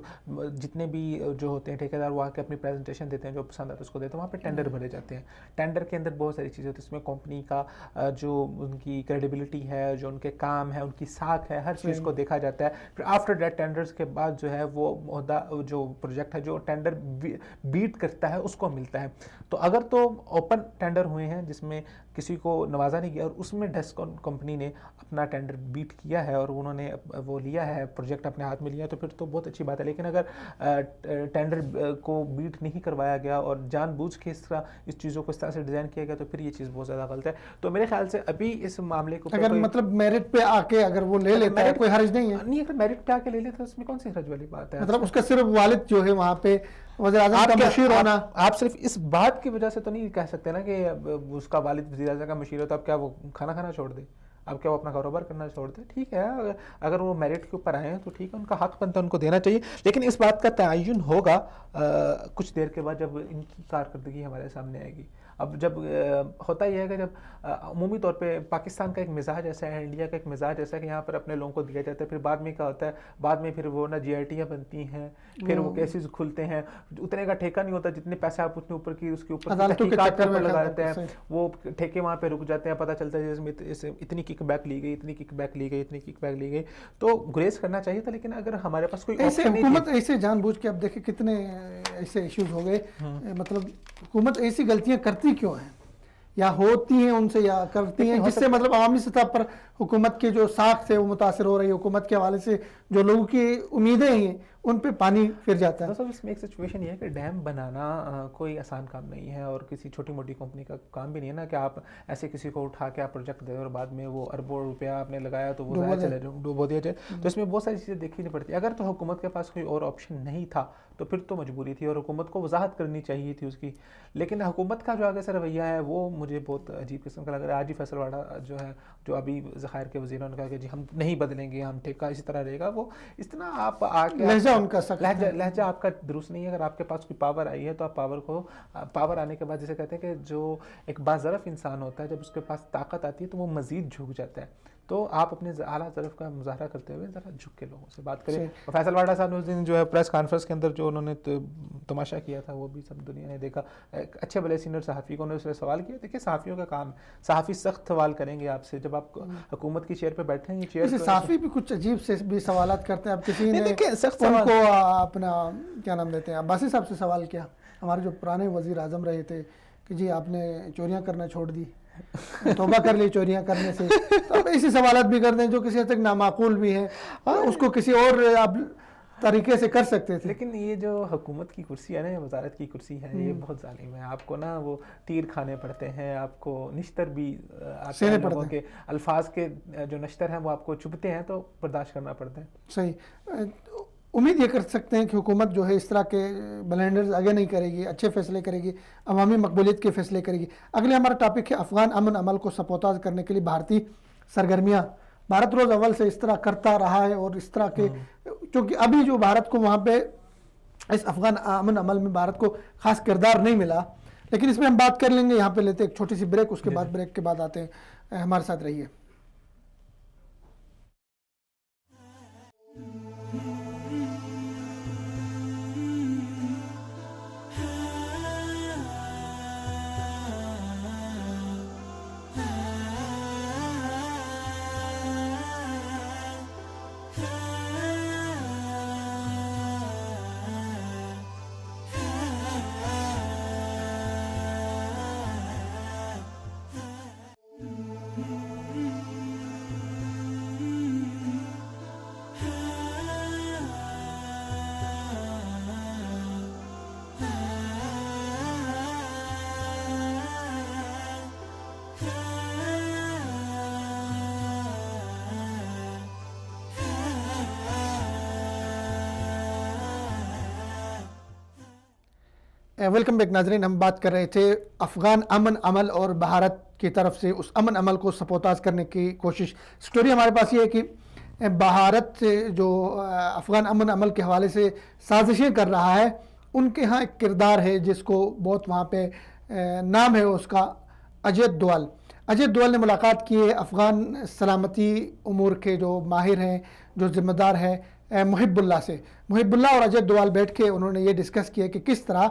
جتنے بھی جو ہوتے ہیں ٹھیکیدار وہ آ کے اپنی پریزنٹیشن دیتے ہیں، جو پسند آتا ہے اس کو دیتے ہیں. وہاں پہ ٹینڈر بھرے جاتے ہیں. ٹینڈر کے اندر بہت ساری چیزیں ہوتی ہیں. اس میں کمپنی کا جو ان کی کریڈیبلٹی ہے، جو ان کے کام ہے، ان کی ساکھ ہے، ہر چیز کو دیکھا جاتا ہے. پھر آفٹر دیٹ ٹینڈرز کے بعد جو ہے وہ عہدہ جو پروجیکٹ ہے جو ٹینڈر بیٹ کرتا ہے اس کو ملتا ہے. تو اگر تو اوپن ٹینڈر ہوئے ہیں جس میں کسی کو نوازا نہیں گیا اور اس میں ڈسکاؤنٹ کمپنی نے اپنا ٹینڈر بیٹ کیا ہے اور انہوں نے وہ لیا ہے، پروجیکٹ اپنے ہاتھ میں لیا، تو پھر تو بہت اچھی بات ہے. لیکن اگر ٹینڈر کو بیٹ نہیں کروایا گیا اور جان بوجھ کے اس طرح اس چیزوں کو اس طرح سے ڈیزائن کیا گیا تو پھر یہ چیز بہت زیادہ غلط ہے. تو میرے خیال سے ابھی اس معاملے کو اگر مطلب میرٹ پہ آ کے اگر وہ لے لیتا ہے کوئی حرج نہیں ہے. نہیں اگر میرٹ پہ آ کے لے لیتا ہے اس میں کون سی حرج والی بات ہے؟ مطلب اس کا صرف والد جو ہے وہاں پہ وزیر اعظم کا مشیر ہونا. آپ صرف اس بات کی وجہ سے تو نہیں کہہ سکتے نا کہ اس کا والد وزیر اعظم کا مشیر ہو تو اب کیا وہ کھانا کھانا چھوڑ دے, اب کیا وہ اپنا کاروبار کرنا چھوڑ دے؟ ٹھیک ہے اگر وہ میرٹ کے اوپر آئے ہیں تو ٹھیک ہے, ان کا حق بنتا ہے, ان کو دینا چاہیے. لیکن اس بات کا تعین ہوگا کچھ دیر کے بعد جب ان کی کارکردگی ہمارے سامنے آئے گی. اب جب ہوتا یہ ہے کہ جب عمومی طور پہ پاکستان کا ایک مزاج ایسا ہے, انڈیا کا ایک مزاج ایسا ہے کہ یہاں پر اپنے لوگوں کو دیا جاتا ہے, پھر بعد میں کیا ہوتا ہے, بعد میں پھر وہ نا جی آئی ٹیاں بنتی ہیں, پھر وہ کیسز کھلتے ہیں, اتنے کا ٹھیکہ نہیں ہوتا, جتنے پیسے آپ اتنے اوپر کی اس کے اوپر تحقیقات کے اوپر لگا دیتے ہیں, وہ ٹھیکے وہاں پہ رک جاتے ہیں, پتہ چلتا ہے جس میں اتنی کک بیک لی گئی, اتنی کک بیک لی گئی, اتنی کک بیک لی گئی. تو گریز کرنا چاہیے تھا, لیکن اگر ہمارے پاس کوئی ایسے حکومت ایسے جان بوجھ کے اب دیکھیں کتنے ایسے ایشوز ہو گئے, مطلب حکومت ایسی غلطیاں کرتی کیوں ہیں, یا ہوتی ہیں ان سے یا کرتی ہیں, جس سے مطلب عوامی سطح پر حکومت کے جو ساکھ سے وہ متاثر ہو رہی ہے, حکومت کے حوالے سے جو لوگوں کی امیدیں ہیں ان پہ پانی پھر جاتا ہے. اس میں ایک سچویشن یہ ہے کہ ڈیم بنانا کوئی آسان کام نہیں ہے, اور کسی چھوٹی موٹی کمپنی کا کام بھی نہیں ہے نا کہ آپ ایسے کسی کو اٹھا کے آپ پروجیکٹ دیں اور بعد میں وہ اربوں روپیہ آپ نے لگایا تو وہ ضائع چلے جائے, ڈوبو دیا جائے. تو اس میں بہت ساری چیزیں دیکھنی پڑتی. اگر تو حکومت کے پاس کوئی اور آپشن نہیں تھا تو پھر تو مجبوری تھی اور حکومت کو وضاحت کرنی چاہیے تھی اس کی. لیکن حکومت کا جو آگے سے رویہ ہے وہ مجھے بہت عجیب قسم کا لگ رہا ہے. آج ہی فیصل واڑہ جو ہے, جو ابھی ذخائر کے وزیر نے کہا کہ جی ہم نہیں بدلیں گے, ہم ٹھیکہ اسی طرح رہے گا, وہ اس طرح آپ آ کے لہجہ ان کا سخت ہے, لہجہ آپ کا درست نہیں ہے. اگر آپ کے پاس کوئی پاور آئی ہے تو آپ پاور آنے کے بعد جیسے کہتے ہیں کہ جو ایک باظرف انسان ہوتا ہے جب اس کے پاس طاقت آتی ہے تو وہ مزید جھک جاتا ہے. تو آپ اپنے اعلیٰ ظرف کا مظاہرہ کرتے ہوئے ذرا جھک کے لوگوں سے بات کریں. فیصل واڑہ صاحب نے اس دن جو ہے پریس کانفرنس کے اندر جو انہوں نے تماشا کیا تھا وہ بھی سب دنیا نے دیکھا. ایک اچھے بڑے سینئر صحافی کو انہوں نے اس سے سوال کیا. دیکھیے صحافیوں کا کام, صحافی سخت سوال کریں گے آپ سے جب آپ حکومت کی چیئر پہ بیٹھیں گے. چیئر صحافی بھی کچھ عجیب سے بھی سوالات کرتے ہیں. اب کسی نے ان کو اپنا کیا نام دیتے ہیں عباسی صاحب سے سوال کیا, ہمارے جو پرانے وزیر اعظم رہے تھے, کہ جی آپ نے چوریاں کرنا چھوڑ دی, توبہ کر لی چوریاں کرنے سے. تو اب ایسی سوالات بھی کرتے ہیں جو کسی حد تک نامعقول بھی ہیں, اس کو کسی اور آپ طریقے سے کر سکتے تھے. لیکن یہ جو حکومت کی کرسی ہے نا, وزارت کی کرسی ہے, یہ بہت ظالم ہے. آپ کو نا وہ تیر کھانے پڑتے ہیں, آپ کو نشتر بھی سہنے پڑتے ہیں, الفاظ کے جو نشتر ہیں وہ آپ کو چبھتے ہیں تو برداشت کرنا پڑتا ہے. صحیح. امید یہ کر سکتے ہیں کہ حکومت جو ہے اس طرح کے بلینڈرز آگے نہیں کرے گی, اچھے فیصلے کرے گی, عوامی مقبولیت کے فیصلے کرے گی. اگلے ہمارا ٹاپک ہے افغان امن عمل کو سپوتاز کرنے کے لیے بھارتی سرگرمیاں. بھارت روز اول سے اس طرح کرتا رہا ہے, اور اس طرح کے چونکہ ابھی جو بھارت کو وہاں پہ اس افغان امن عمل میں بھارت کو خاص کردار نہیں ملا, لیکن اس میں ہم بات کر لیں گے. یہاں پہ لیتے ایک چھوٹی سی بریک, اس کے بعد بریک کے بعد آتے ہیں. ہمارے ساتھ رہیے. ویلکم بیک ناظرین. ہم بات کر رہے تھے افغان امن عمل اور بھارت کی طرف سے اس امن عمل کو سپوتاز کرنے کی کوشش. سٹوری ہمارے پاس یہ ہے کہ بھارت جو افغان امن عمل کے حوالے سے سازشیں کر رہا ہے, ان کے ہاں ایک کردار ہے جس کو بہت وہاں پہ نام ہے اس کا, اجیت دوال. اجیت دوال نے ملاقات کی ہے افغان سلامتی امور کے جو ماہر ہیں, جو ذمہ دار ہیں, محب اللہ سے. محب اللہ اور اجیت دوال بیٹھ کے انہوں نے یہ ڈسکس کیا کہ کس طرح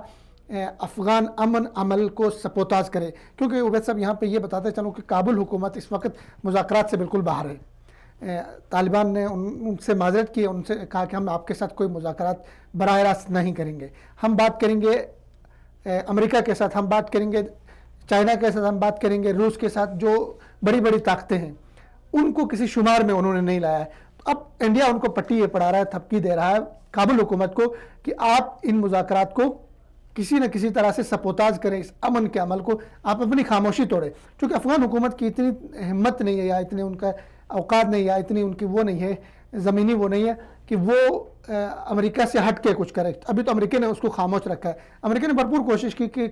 افغان امن عمل کو سپوتاز کرے. کیونکہ عبید صاحب یہاں پہ یہ بتاتے چلوں کہ کابل حکومت اس وقت مذاکرات سے بالکل باہر ہے. طالبان نے ان سے معذرت کی, ان سے کہا کہ ہم آپ کے ساتھ کوئی مذاکرات براہ راست نہیں کریں گے. ہم بات کریں گے امریکہ کے ساتھ, ہم بات کریں گے چائنا کے ساتھ, ہم بات کریں گے روس کے ساتھ, جو بڑی بڑی طاقتیں ہیں. ان کو کسی شمار میں انہوں نے نہیں لایا ہے. اب انڈیا ان کو پٹی یہ پڑھا رہا ہے, تھپکی دے رہا ہے کابل حکومت کو کہ آپ ان مذاکرات کو کسی نہ کسی طرح سے سپوتاز کریں, اس امن کے عمل کو آپ اپنی خاموشی توڑیں. چونکہ افغان حکومت کی اتنی ہمت نہیں ہے یا اتنے ان کا اوقات نہیں یا اتنی ان کی وہ نہیں ہے زمینی وہ نہیں ہے کہ وہ امریکہ سے ہٹ کے کچھ کرے. ابھی تو امریکہ نے اس کو خاموش رکھا ہے. امریکہ نے بھرپور کوشش کی کہ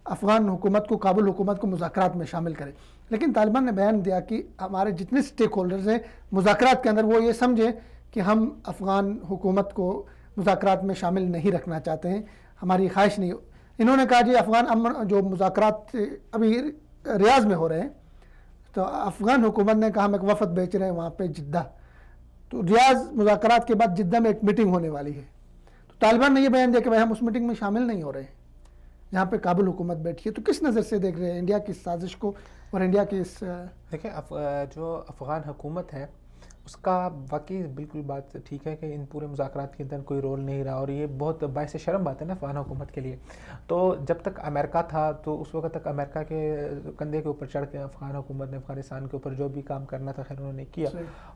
افغان حکومت کو کابل حکومت کو مذاکرات میں شامل کرے, لیکن طالبان نے بیان دیا کہ ہمارے جتنے سٹیک ہولڈرز ہیں مذاکرات کے اندر وہ یہ سمجھیں کہ ہم افغان حکومت کو مذاکرات میں شامل نہیں رکھنا چاہتے ہیں, ہماری خواہش نہیں. انہوں نے کہا جی افغان امن جو مذاکرات ابھی ریاض میں ہو رہے ہیں تو افغان حکومت نے کہا ہم ایک وفد بھیج رہے ہیں وہاں پہ جدہ, تو ریاض مذاکرات کے بعد جدہ میں ایک میٹنگ ہونے والی ہے. تو طالبان نے یہ بیان دیا کہ بھائی ہم اس میٹنگ میں شامل نہیں ہو رہے ہیں جہاں پہ کابل حکومت بیٹھی ہے. تو کس نظر سے دیکھ رہے ہیں انڈیا کی سازش کو اور انڈیا کی اس دیکھیں جو افغان حکومت ہے اس کا واقعی بالکل بات ٹھیک ہے کہ ان پورے مذاکرات کے اندر کوئی رول نہیں رہا, اور یہ بہت باعث شرم بات ہے نا افغان حکومت کے لیے. تو جب تک امریکہ تھا تو اس وقت تک امریکہ کے کندھے کے اوپر چڑھ کے افغان حکومت نے افغانستان کے اوپر جو بھی کام کرنا تھا خیر انہوں نے کیا,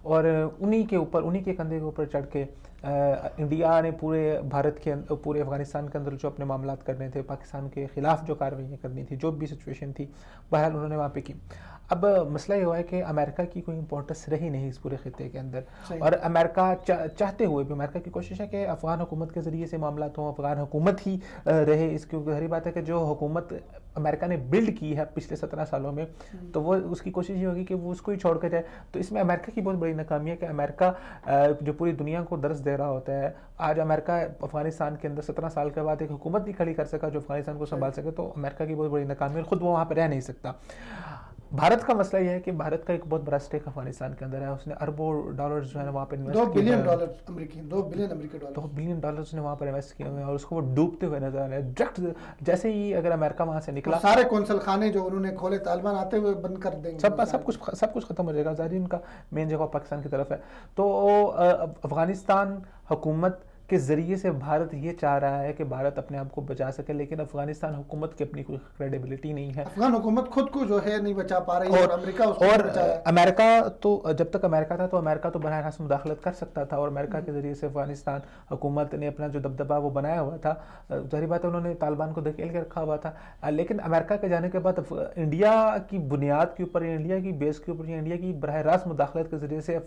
اور انہی کے کندھے کے اوپر چڑھ کے انڈیا نے پورے بھارت کے پورے افغانستان کے اندر جو اپنے معاملات کرنے تھے, پاکستان کے خلاف جو کاروائیاں کرنی تھی, جو بھی سچویشن تھی بہرحال انہوں نے وہاں پہ کی. اب مسئلہ یہ ہوا ہے کہ امریکہ کی کوئی امپورٹنس رہی نہیں اس پورے خطے کے اندر, اور امریکہ چاہتے ہوئے بھی امریکہ کی کوشش ہے کہ افغان حکومت کے ذریعے سے معاملات ہوں, افغان حکومت ہی رہے. اس کی ظاہری بات ہے کہ جو حکومت امریکہ نے بلڈ کی ہے پچھلے 17 سالوں میں تو وہ اس کی کوشش یہ ہوگی کہ وہ اس کو ہی چھوڑ کے جائے. تو اس میں امریکہ کی بہت بڑی ناکامی ہے کہ امریکہ جو پوری دنیا کو درس دے رہا ہوتا ہے, آج امریکہ افغانستان کے اندر 17 سال کے بعد ایک حکومت نہیں کھڑی کر سکا جو افغانستان کو سنبھال سکے, تو امریکہ کی بہت بڑی ناکامی ہے, خود وہ وہاں پہ رہ نہیں سکتا. بھارت کا مسئلہ یہ ہے کہ بھارت کا ایک بہت بڑا سٹیک افغانستان کے اندر ہے, اس نے اربوں ڈالرز جو ہے وہاں پہ انویسٹ کیے ہیں, $2 بلین نے وہاں پر انویسٹ کیے ہوئے ہیں, اور اس کو وہ ڈوبتے ہوئے نظر آ رہے ہیں. ڈائریکٹ جیسے ہی اگر امریکہ وہاں سے نکلا سارے قونصل خانے جو انہوں نے کھولے طالبان آتے ہوئے بند کر دیں گے, سب کچھ ختم ہو جائے گا. ظاہر ان کا مین جگہ پاکستان کی طرف ہے. تو افغانستان حکومت کے ذریعے سے بھارت یہ چاہ رہا ہے کہ بھارت اپنے آپ کو بچا سکے, لیکن افغانستان حکومت کی اپنی کوئی کریڈیبلٹی نہیں ہے. افغان حکومت خود کو جو ہے نہیں بچا پا رہی ہے, اور امریکہ اس کو بچا رہا ہے. امریکہ تو جب تک امریکہ تھا تو امریکہ تو براہ راست مداخلت کر سکتا تھا, اور امریکہ کے ذریعے سے افغانستان حکومت نے اپنا جو دبدبہ وہ بنایا ہوا تھا. ظاہری بات ہے انہوں نے طالبان کو دھکیل کے رکھا ہوا تھا, لیکن امریکہ کے جانے کے بعد انڈیا کی بنیاد کے اوپر, انڈیا کی بیس کے اوپر, انڈیا کی براہ راست مداخلت کے ذریعے سے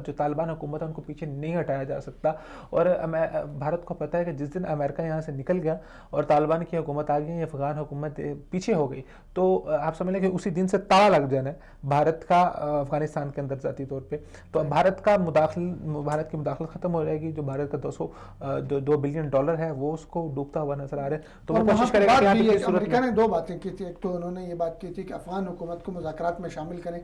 جو طالبان حکومت ہے ان کو پیچھے نہیں ہٹایا جا سکتا. اور بھارت کو پتا ہے کہ جس دن امریکہ یہاں سے نکل گیا اور طالبان کی حکومت آ گئی, افغان حکومت پیچھے ہو گئی, تو آپ سمجھ لیں کہ اسی دن سے تالا لگ جانا ہے بھارت کا افغانستان کے اندر ذاتی طور پہ. تو بھارت کی مداخلت ختم ہو جائے گی. جو بھارت کا $2 بلین ہے وہ اس کو ڈوبتا ہوا نظر آ رہا ہے. تو وہ کوشش کرے گا کہ امریکہ نے 2 باتیں کی تھی. ایک تو انہوں نے یہ بات کی تھی کہ افغان حکومت کو مذاکرات میں شامل کریں,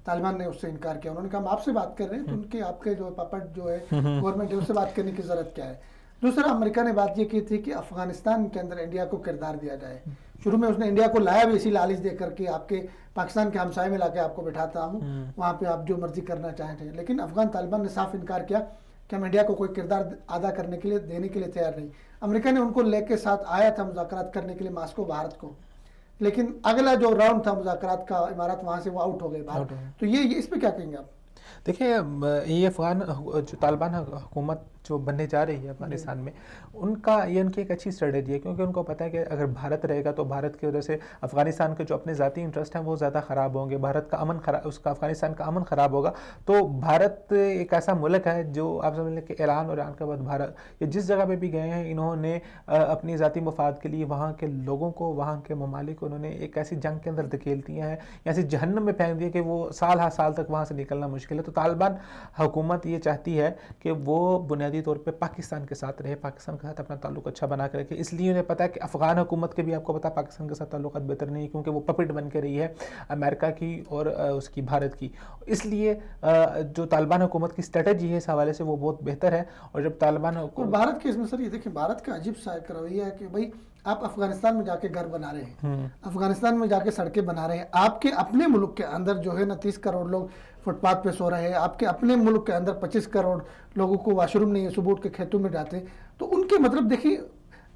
طالبان نے اس سے انکار کیا. انہوں نے کہا ہم آپ سے بات کر رہے ہیں تو ان کے آپ کے جو پپٹ جو ہے گورنمنٹ ہے اس سے بات کرنے کی ضرورت کیا ہے. دوسرا امریکہ نے بات یہ کی تھی کہ افغانستان کے اندر انڈیا کو کردار دیا جائے. شروع میں اس نے انڈیا کو لایا بھی اسی لالچ دے کر کے آپ کے پاکستان کے ہمسائے میں لا کے آپ کو بٹھاتا ہوں, وہاں پہ آپ جو مرضی کرنا چاہیں تھے. لیکن افغان طالبان نے صاف انکار کیا کہ ہم انڈیا کو کوئی کردار ادا کرنے کے لیے دینے کے لیے تیار نہیں. امریکہ نے ان کو لے کے ساتھ آیا تھا مذاکرات کرنے کے لیے ماسکو بھارت کو, لیکن اگلا جو راؤنڈ تھا مذاکرات کا امارات وہاں سے وہ آؤٹ ہو گئے باہر. تو یہ اس پہ کیا کہیں گے آپ؟ دیکھیں یہ افغان جو طالبان حکومت جو بننے جا رہی ہے افغانستان میں, ان کی ایک اچھی اسٹریٹجی ہے, کیونکہ ان کو پتہ ہے کہ اگر بھارت رہے گا تو بھارت کی وجہ سے افغانستان کے جو اپنے ذاتی انٹرسٹ ہیں وہ زیادہ خراب ہوں گے, بھارت کا امن افغانستان کا امن خراب ہوگا. تو بھارت ایک ایسا ملک ہے جو آپ سمجھ لیں کہ ایران اور ایران کے بعد بھارت یہ جس جگہ پہ بھی گئے ہیں انہوں نے اپنی ذاتی مفاد کے لیے وہاں کے لوگوں کو, وہاں کے ممالک کو انہوں نے ایک ایسی جنگ کے اندر دھکیل دیا ہے, ایسی جہنم میں پھینک دیا کہ وہ سال ہر سال تک وہاں سے نکلنا مشکل ہے. تو طالبان حکومت یہ چاہتی ہے کہ وہ بنیادی طور پہ پاکستان کے ساتھ رہے, پاکستان کے ساتھ اپنا تعلق اچھا بنا کے رکھے. اس لیے انہیں پتا ہے کہ افغان حکومت کے بھی آپ کو پتا پاکستان کے ساتھ تعلقات بہتر نہیں, کیونکہ وہ پپٹ بن کے رہی ہے امریکہ کی اور اس کی بھارت کی. اس لیے جو طالبان حکومت کی اسٹریٹجی ہے اس حوالے سے وہ بہت بہتر ہے. اور جب طالبان بھارت کے اس میں سر یہ دیکھیں, بھارت کا عجیب سا رویہ ہے کہ بھائی آپ افغانستان میں جا کے گھر بنا رہے ہیں, افغانستان میں جا کے سڑکیں بنا رہے ہیں, آپ کے اپنے ملک کے اندر جو ہے نا 30 کروڑ لوگ فٹ پاتھ پہ سو رہے ہیں, آپ کے اپنے ملک کے اندر 25 کروڑ لوگوں کو واش روم نہیں ہے, صبح اٹھ کے کھیتوں میں جاتے ہیں. تو ان کے مطلب دیکھیے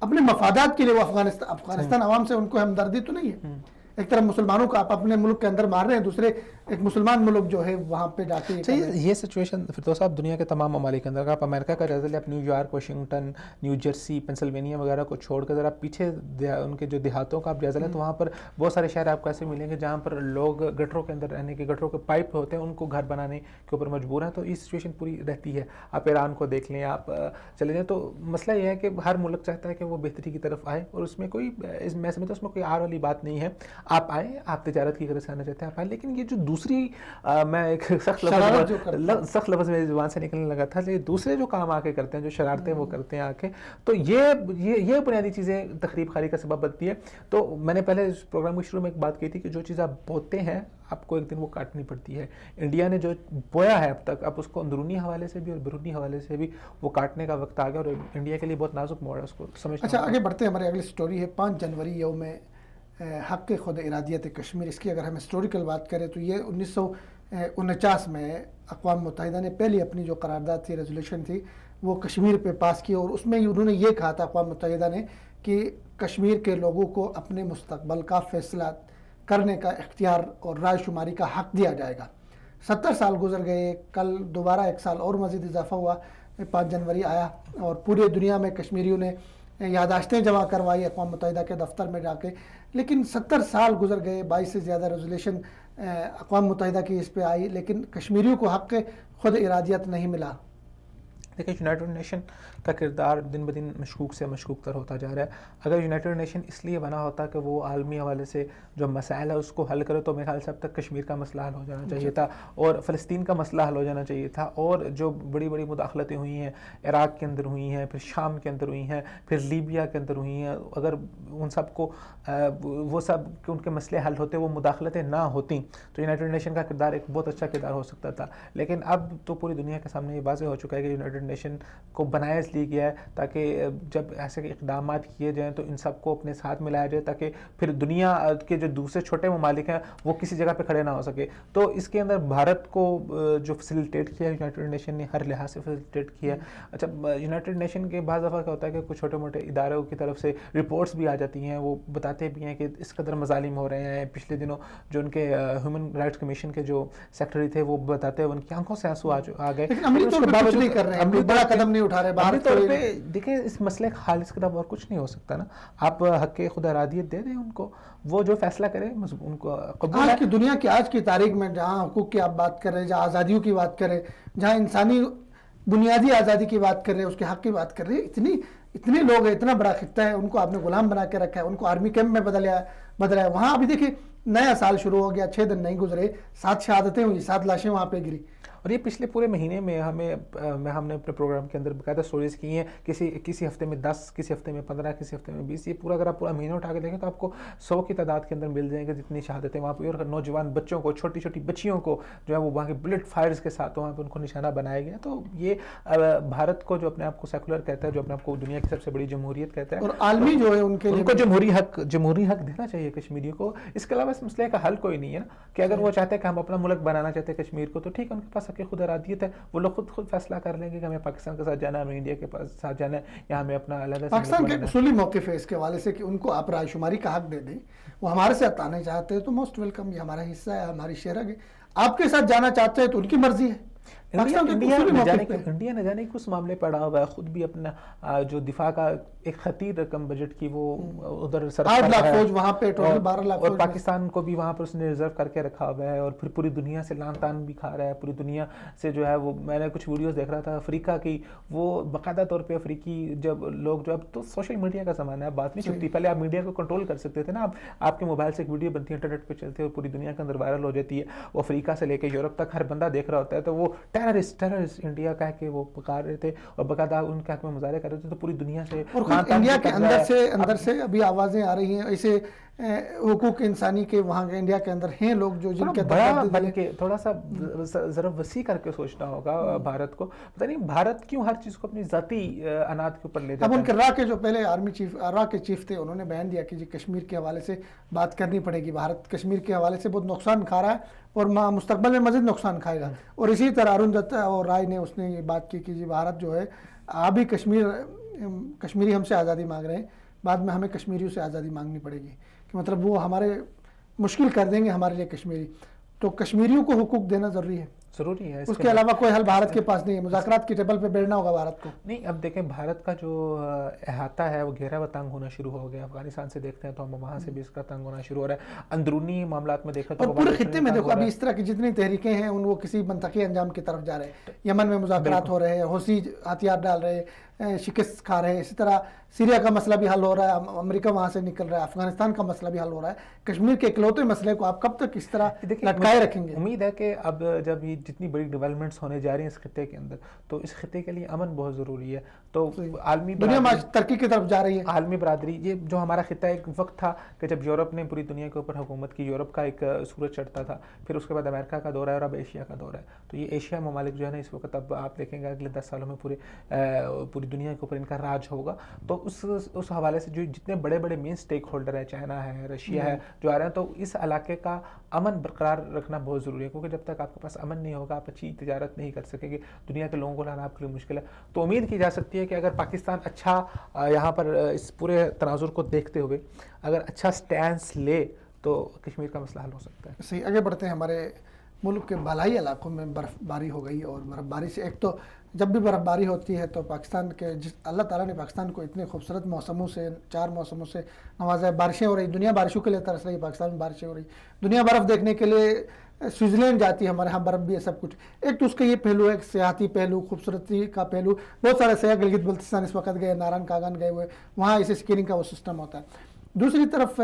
اپنے مفادات کے لیے وہ افغانستان عوام سے ان کو ہمدردی تو نہیں ہے. ایک طرف مسلمانوں کو آپ اپنے ملک کے اندر مار رہے ہیں, دوسرے ایک مسلمان ملک جو ہے وہاں پہ جا کے یہ سچویشن فردوس صاحب دنیا کے تمام ممالک کے اندر، اگر آپ امریکہ کا جائزہ لیں، آپ new York, Washington, new Jersey, Pennsylvania وغیرہ کو چھوڑ کر ذرا پیچھے ان کے جو دیہاتوں کا آپ جائزہ لیں تو وہاں پر بہت سارے شہر آپ کو ایسے ملیں گے جہاں پر لوگ گٹروں کے اندر رہنے کے، گٹروں کے پائپ ہوتے ہیں ان کو گھر بنانے کے اوپر مجبور ہیں. تو یہ سچویشن پوری رہتی ہے. آپ ایران کو دیکھ لیں، آپ چلے جائیں، تو مسئلہ یہ ہے کہ ہر ملک چاہتا ہے کہ وہ بہتری کی طرف آئے، اور اس میں کوئی میں سمجھتا ہوں اس میں کوئی آر والی بات نہیں ہے. آپ آئیں، آپ تجارت کی غرض سے آنا چاہتے ہیں آپ آئیں، لیکن یہ جو دوسری میں ایک سخت لفظ میری زبان سے نکلنے لگا تھا، لیکن دوسرے جو کام آ کے کرتے ہیں، جو شرارتیں وہ کرتے ہیں آ کے، تو یہ بنیادی چیزیں تخریب خاری کا سبب بنتی ہے. تو میں نے پہلے اس پروگرام کے شروع میں ایک بات کی تھی کہ جو چیز آپ بوتے ہیں آپ کو ایک دن وہ کاٹنی پڑتی ہے. انڈیا نے جو بویا ہے اب تک، اب اس کو اندرونی حوالے سے بھی اور بیرونی حوالے سے بھی وہ کاٹنے کا وقت آ گیا، اور انڈیا کے لیے بہت نازک موڑ ہے اس کو سمجھنا. اچھا آگے بڑھتے ہیں. ہماری اگلی سٹوری ہے 5 جنوری یوم حق خود ارادیت کشمیر. اس کی اگر ہم ہسٹوریکل بات کریں تو یہ 1949 میں اقوام متحدہ نے پہلی اپنی جو قرارداد تھی، ریزولوشن تھی، وہ کشمیر پہ پاس کی، اور اس میں انہوں نے یہ کہا تھا اقوام متحدہ نے کہ کشمیر کے لوگوں کو اپنے مستقبل کا فیصلہ کرنے کا اختیار اور رائے شماری کا حق دیا جائے گا. 70 سال گزر گئے، کل دوبارہ 1 سال اور مزید اضافہ ہوا، 5 جنوری آیا، اور پورے دنیا میں کشمیریوں نے یادداشتیں جمع کروائی اقوام متحدہ کے دفتر میں جا کے. لیکن 70 سال گزر گئے، 22 سے زیادہ ریزولوشن اقوام متحدہ کی اس پہ آئی، لیکن کشمیریوں کو حق خود ارادیت نہیں ملا. دیکھیں یونائٹڈ نیشن کا کردار دن بدن مشکوک سے مشکوک تر ہوتا جا رہا ہے. اگر یونائٹڈ نیشن اس لیے بنا ہوتا کہ وہ عالمی حوالے سے جو مسائل ہے اس کو حل کرے، تو میرے خیال سے اب تک کشمیر کا مسئلہ حل ہو جانا چاہیے تھا، اور فلسطین کا مسئلہ حل ہو جانا چاہیے تھا. اور جو بڑی بڑی مداخلتیں ہوئی ہیں، عراق کے اندر ہوئی ہیں، پھر شام کے اندر ہوئی ہیں، پھر لیبیا کے اندر ہوئی ہیں، اگر ان سب کو وہ سب کہ ان کے مسئلے حل ہوتے، وہ مداخلتیں نہ ہوتیں، تو یونائٹڈ نیشن کا کردار ایک بہت اچھا کردار ہو سکتا تھا. لیکن اب تو پوری دنیا کے سامنے یہ واضح ہو چکا ہے کہ یونائٹڈ نیشن کو بنایا اس لیے گیا ہے تاکہ جب ایسے اقدامات کیے جائیں تو ان سب کو اپنے ساتھ ملایا جائے، تاکہ پھر دنیا کے جو دوسرے چھوٹے ممالک ہیں وہ کسی جگہ پہ کھڑے نہ ہو سکے. تو اس کے اندر بھارت کو جو فیسیلیٹیٹ کیا ہے یونائٹڈ نیشن نے، ہر لحاظ سے فیسیلیٹیٹ کیا ہے. اچھا یونائٹڈ نیشن کے بعض دفعہ کیا ہوتا ہے کہ کچھ چھوٹے موٹے اداروں کی طرف سے رپورٹس بھی آ جاتی ہیں، وہ بتاتے بھی ہیں کہ اس قدر مظالم ہو رہے ہیں. پچھلے دنوں جو ان کے ہیومن رائٹس کمیشن کے جو سیکرٹری تھے وہ بتاتے ہیں ان کی آنکھوں سے آنسو آ گئے. عملی طور پہ کچھ نہیں کر رہے ہیں، بڑا قدم نہیں اٹھا رہے. عملی طور پہ دیکھیں اس مسئلے کا حل اس کے اور کچھ نہیں ہو سکتا نا. آپ حق خود ارادیت دے دیں ان کو، وہ جو فیصلہ کرے ان کو قبول ہے. آج کی دنیا کی آج کی تاریخ میں جہاں حقوق کی آپ بات کر رہے ہیں، جہاں آزادیوں کی بات کر رہے ہیں، جہاں انسانی بنیادی آزادی کی بات کر رہے ہیں، اس کے حق کی بات کر رہے ہیں، اتنے لوگ ہیں، اتنا بڑا خطہ ہے، ان کو آپ نے غلام بنا کے رکھا ہے، ان کو آرمی کیمپ میں بدلا ہے. وہاں ابھی دیکھیں نیا سال شروع ہو گیا، 6 دن نہیں گزرے، 7 شہادتیں ہوئی، 7 لاشیں وہاں پہ گری. اور یہ پچھلے پورے مہینے میں ہم نے اپنے پروگرام کے اندر باقاعدہ سٹوریز کی ہیں. کسی ہفتے میں 10، کسی ہفتے میں 15، کسی ہفتے میں 20. یہ پورا اگر آپ پورا مہینہ اٹھا کے دیکھیں تو آپ کو 100 کی تعداد کے اندر مل جائیں گے جتنی شہادتیں وہاں پہ. اور نوجوان بچوں کو، چھوٹی چھوٹی بچیوں کو جو ہے وہ وہاں کے بلٹ فائرز کے ساتھ وہاں پہ ان کو نشانہ بنایا گیا. تو یہ بھارت کو جو اپنے آپ کو سیکولر کہتا ہے، جو اپنے آپ کو دنیا کی سب سے بڑی جمہوریت کہتا ہے، اور عالمی جو ہے ان کو جمہوری حق دینا چاہیے کشمیریوں کو. اس کے علاوہ اس مسئلے کا حل کوئی نہیں ہے نا، کہ اگر وہ چاہتے ہیں کہ ہم اپنا ملک بنانا چاہتے ہیں کشمیر کو، تو ٹھیک ہے، ان کے پاس حق خود ارادیت ہے، وہ لوگ خود فیصلہ کر لیں گے کہ ہمیں پاکستان کے ساتھ جانا ہے، ہمیں انڈیا کے ساتھ جانا ہے، یا ہمیں اپنا علیحدہ. پاکستان کے اصولی موقف ہے اس کے حوالے سے کہ ان کو آپ رائے شماری کا حق دے دیں. وہ ہمارے ساتھ آنا چاہتے ہیں تو موسٹ ویلکم، یہ ہمارا حصہ ہے، ہماری شہرگ ہے. آپ کے ساتھ جانا چاہتے ہیں تو ان کی مرضی ہے. انڈیا نہ جانے کس معاملے پڑا ہوا ہے، خود بھی اپنا جو دفاع کا ایک خطیر رقم بجٹ کی وہ ادھر صرف 8 لاکھ فوج وہاں پہ، ٹوٹل 12 لاکھ فوج، اور پاکستان کو بھی وہاں پر اس نے ریزرو کر کے رکھا ہوا ہے، اور پھر پوری دنیا سے لان تان بھی کھا رہا ہے. پوری دنیا سے جو ہے وہ میں نے کچھ ویڈیوز دیکھ رہا تھا افریقہ کی، وہ باقاعدہ طور پہ افریقی جب لوگ جو اب تو سوشل میڈیا کا زمانہ ہے، بات نہیں چھپتی. پہلے آپ میڈیا کو کنٹرول کر سکتے تھے نا، آپ کے موبائل سے ایک ویڈیو بنتی ہے، انٹرنیٹ پہ چلتی ہے اور پوری دنیا کے اندر وائرل ہو جاتی ہے. وہ افریقہ سے لے کے یورپ تک ہر بندہ دیکھ رہا ہوتا ہے. تو وہ ٹیررسٹ انڈیا کہہ کے وہ پکار رہے تھے اور باقاعدہ ان کے حق میں مظاہرے کر رہے تھے. تو پوری دنیا سے اور خود انڈیا کے اندر سے ابھی آوازیں آ رہی ہیں ایسے حقوق انسانی کے، وہاں کے انڈیا کے اندر ہیں لوگ جو جن کے بڑا بن کے تھوڑا سا ذرا وسیع کر کے سوچنا ہوگا بھارت کو. پتہ نہیں بھارت کیوں ہر چیز کو اپنی ذاتی اناد کے اوپر لے جاتا ہے. اب ان کے راہ کے جو پہلے آرمی چیف، راہ کے چیف تھے، انہوں نے بیان دیا کہ جی کشمیر کے حوالے سے بات کرنی پڑے گی. بھارت کشمیر کے حوالے سے بہت نقصان کھا رہا ہے اور مستقبل میں مزید نقصان کھائے گا. اور اسی طرح ارون دتا اور رائے نے اس نے یہ بات کی کہ جی بھارت جو ہے ابھی کشمیری ہم سے آزادی مانگ رہے ہیں، بعد میں ہمیں کشمیریوں سے آزادی مانگنی پڑے گی، کہ مطلب وہ ہمارے مشکل کر دیں گے ہمارے لیے کشمیری. تو کشمیریوں کو حقوق دینا ضروری ہے، ضروری ہے. اس کے علاوہ کوئی حل بھارت کے پاس نہیں ہے. مذاکرات کی ٹیبل پہ بیٹھنا ہوگا بھارت کو. نہیں، اب دیکھیں بھارت کا جو احاطہ ہے وہ گہرا و تنگ ہونا شروع ہو گیا. افغانستان سے دیکھتے ہیں تو ہم وہاں سے بھی اس کا تنگ ہونا شروع ہو رہا ہے. اندرونی معاملات میں دیکھیں تو اور پورے خطے میں دیکھو ابھی اس طرح کی جتنی تحریکیں ہیں وہ کسی منطقی انجام کی طرف جا رہے ہیں. یمن میں مذاکرات ہو رہے ہیں، حوثی ہتھیار ڈال رہے ہیں، شکست کھا رہے ہیں. اسی طرح سیریا کا مسئلہ بھی حل ہو رہا ہے، امریکہ وہاں سے نکل رہا ہے، افغانستان کا مسئلہ بھی حل ہو رہا ہے. کشمیر کے اکلوتے مسئلے کو آپ کب تک اس طرح لٹکائے رکھیں گے؟ امید ہے کہ اب جب یہ جتنی بڑی ڈیولپمنٹس ہونے جا رہی ہیں اس خطے کے اندر، تو اس خطے کے لیے امن بہت ضروری ہے. تو عالمی دنیا ترقی کی طرف جا رہی ہے. عالمی برادری، یہ جو ہمارا خطہ ایک وقت تھا کہ جب یورپ نے پوری دنیا کے اوپر حکومت کی، یورپ کا ایک سورج چڑھتا تھا، پھر اس کے بعد امریکہ کا دور ہے اور اب ایشیا کا دور ہے. تو یہ ایشیا ممالک جو ہے نا اس وقت، اب آپ دیکھیں گے اگلے 10 سالوں میں پوری دنیا کے اوپر ان کا راج ہوگا. تو اس حوالے سے جو جتنے بڑے بڑے مین سٹیک ہولڈر ہیں، چائنا ہے، رشیا ہے، جو آ رہے ہیں، تو اس علاقے کا امن برقرار رکھنا بہت ضروری ہے. کیونکہ جب تک آپ کے پاس امن نہیں ہوگا آپ اچھی تجارت نہیں کر سکیں گے. دنیا کے لوگوں کو لانا آپ کے لیے مشکل ہے. تو امید کی جا سکتی ہے کہ اگر پاکستان اچھا یہاں پر اس پورے تناظر کو دیکھتے ہوئے اگر اچھا سٹینس لے تو کشمیر کا مسئلہ حل ہو سکتا ہے. صحیح. آگے بڑھتے ہیں. ہمارے ملک کے بالائی علاقوں میں برف باری ہو گئی، اور برف باری سے ایک تو جب بھی برف باری ہوتی ہے تو پاکستان کے اللہ تعالیٰ نے پاکستان کو اتنے خوبصورت موسموں سے، 4 موسموں سے نوازا ہے. بارشیں ہو رہی، دنیا بارشوں کے لیے ترس رہی، پاکستان میں بارشیں ہو رہی. دنیا برف دیکھنے کے لیے سوئٹزرلینڈ جاتی ہے، ہمارے ہاں برف بھی ہے، سب کچھ. ایک تو اس کا یہ پہلو ہے، ایک سیاحتی پہلو، خوبصورتی کا پہلو. بہت سارے سیاح گلگت بلتستان اس وقت گئے، ناران کاغان گئے ہوئے، وہاں اسے اسکیننگ کا وہ سسٹم ہوتا ہے. دوسری طرف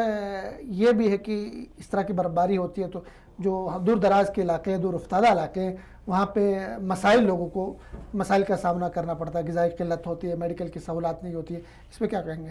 یہ بھی ہے کہ اس طرح کی برف باری ہوتی ہے تو جو دور دراز کے علاقے، دور افتادہ علاقے، وہاں پہ لوگوں کو مسائل کا سامنا کرنا پڑتا ہے. غذائی قلت ہوتی ہے، میڈیکل کی سہولات نہیں ہوتی ہے. اس پہ کیا کہیں گے؟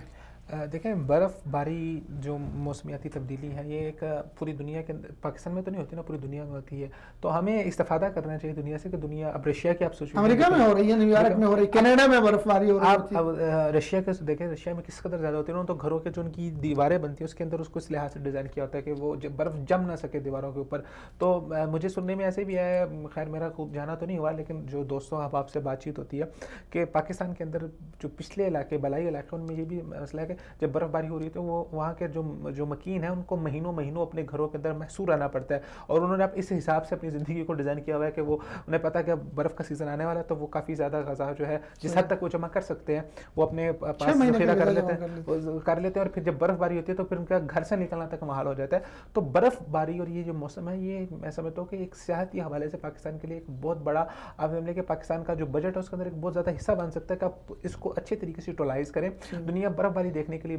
دیکھیں برف باری جو موسمیاتی تبدیلی ہے یہ ایک پوری دنیا کے اندر، پاکستان میں تو نہیں ہوتی نا، پوری دنیا میں ہوتی ہے. تو ہمیں استفادہ کرنا چاہیے دنیا سے کہ دنیا، اب رشیا کی آپ سوچیں، امریکہ میں ہو رہی ہے، نیو یارک میں ہو رہی ہے، کینیڈا میں برف باری ہو رہی ہے. آپ اب رشیا کے دیکھیں، رشیا میں کس قدر زیادہ ہوتی ہے. انہوں نے تو گھروں کے جو ان کی دیواریں بنتی ہیں اس کے اندر اس کو اس لحاظ سے ڈیزائن کیا ہوتا ہے کہ وہ برف جم نہ سکے دیواروں کے اوپر. تو مجھے سننے میں ایسے بھی آیا، خیر میرا خوب جانا تو نہیں ہوا، لیکن جو دوستوں احباب سے بات چیت ہوتی ہے کہ پاکستان کے اندر جو پچھلے علاقے، بالائی علاقے، ان میں یہ بھی مسئلہ ہے کہ جب برف باری ہو رہی ہے تو وہ وہاں کے جو مکین ہیں ان کو مہینوں اپنے گھروں کے اندر محصور رہنا پڑتا ہے. اور انہوں نے اس حساب سے اپنی زندگی کو ڈیزائن کیا ہوا ہے کہ وہ انہیں پتا ہے کہ برف کا سیزن آنے والا ہے، تو وہ کافی زیادہ غذا جو ہے جس حد تک وہ جمع کر سکتے ہیں وہ اپنے پاس ذخیرہ کر لیتے ہیں. اور پھر جب برف باری ہوتی ہے تو پھر ان کا گھر سے نکلنا تک محال ہو جاتا ہے. تو برف باری اور یہ جو موسم ہے یہ میں سمجھتا ہوں کہ ایک سیاحتی حوالے سے پاکستان کے لیے ایک بہت بڑا، آپ سمجھ کہ پاکستان کا جو بجٹ ہے اس کے اندر ایک بہت زیادہ حصہ بن سکتا ہے کہ آپ اس کو اچھے طریقے سے یوٹیلائز کریں. دنیا برف باری دیکھنے کے لیے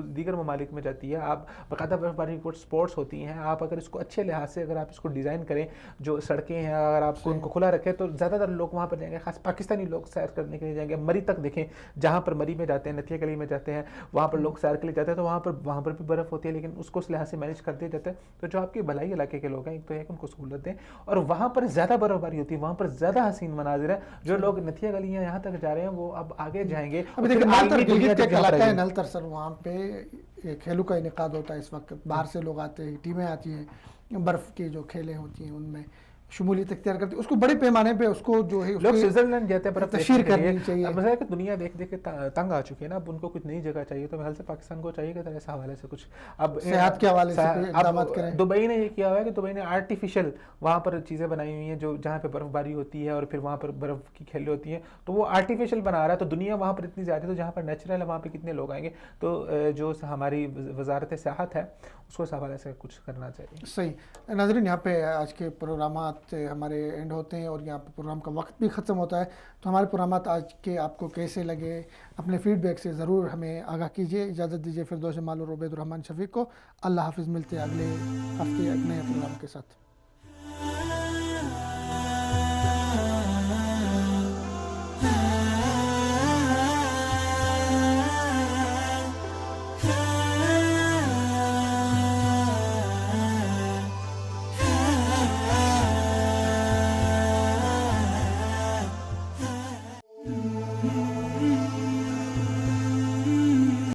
دیگر ممالک میں جاتی ہے. آپ باقاعدہ برف باری سپورٹس ہوتی ہیں. آپ اگر اس کو اچھے لحاظ سے اگر آپ اس کو ڈیزائن کریں، جو سڑکیں ہیں اگر آپ کو ان کو کھلا رکھیں تو زیادہ تر لوگ وہاں پر جائیں گے. خاص پاکستانی لوگ سیر کرنے کے لیے جائیں گے. مری تک دیکھیں، جہاں پر مری میں جاتے ہیں، نتھیا گلی میں جاتے ہیں، وہاں پر لوگ سیر کے لیے جاتے ہیں تو وہاں پر بھی برف ہوتی ہے، لیکن اس کو اس لحاظ سے مینیج کر دیا جاتا ہے. تو جو آپ کے بھلائی علاقے کے لوگ ہیں ایک تو ہے کہ ان کو سہولت دیں، اور وہاں پر زیادہ برف باری ہوتی ہے، وہاں پر زیادہ حسین مناظر ہیں. جو لوگ نتھیا گلی ہیں یہاں تک جا رہے ہیں وہ اب آگے جائیں گے. نل تر سر وہاں پہ کھیلوں کا انعقاد ہوتا ہے اس وقت. باہر سے لوگ آتے ہیں، ٹیمیں آتی ہیں، برف کی جو کھیلیں ہوتی ہیں ان میں شمولیت اختیار کرتی ہے. اس کو بڑے پیمانے پہ اس کو جو ہے لوگ سوئٹزرلینڈ جاتے ہیں برف تشہیر کرنی چاہیے. اب مثلا کہ دنیا دیکھ کے تنگ آ چکی ہے نا، اب ان کو کچھ نئی جگہ چاہیے. تو میرے خیال سے پاکستان کو چاہیے کہ اس حوالے سے کچھ اب صحت کے حوالے سے اقدامات کریں. دبئی نے یہ کیا ہوا ہے کہ دبئی نے آرٹیفیشل وہاں پر چیزیں بنائی ہوئی ہیں جو جہاں پہ برف باری ہوتی ہے اور پھر وہاں پر برف کی کھیلیں ہوتی ہیں، تو وہ آرٹیفیشل بنا رہا ہے. تو دنیا وہاں پر اتنی زیادہ ہے، تو جہاں پر نیچرل ہے وہاں پہ کتنے لوگ آئیں گے. تو جو ہماری وزارت سیاحت ہے اس کو اس حوالے سے کچھ کرنا چاہیے. صحیح. ناظرین، یہاں پہ آج کے پروگرامات ہمارے اینڈ ہوتے ہیں اور یہاں پہ پروگرام کا وقت بھی ختم ہوتا ہے. تو ہمارے پروگرامات آج کے آپ کو کیسے لگے، اپنے فیڈ بیک سے ضرور ہمیں آگاہ کیجیے. اجازت دیجیے فردوس جمال اور عبید الرحمن شفیق کو. اللہ حافظ. ملتے ہیں اگلے ہفتے ایک نئے پروگرام کے ساتھ.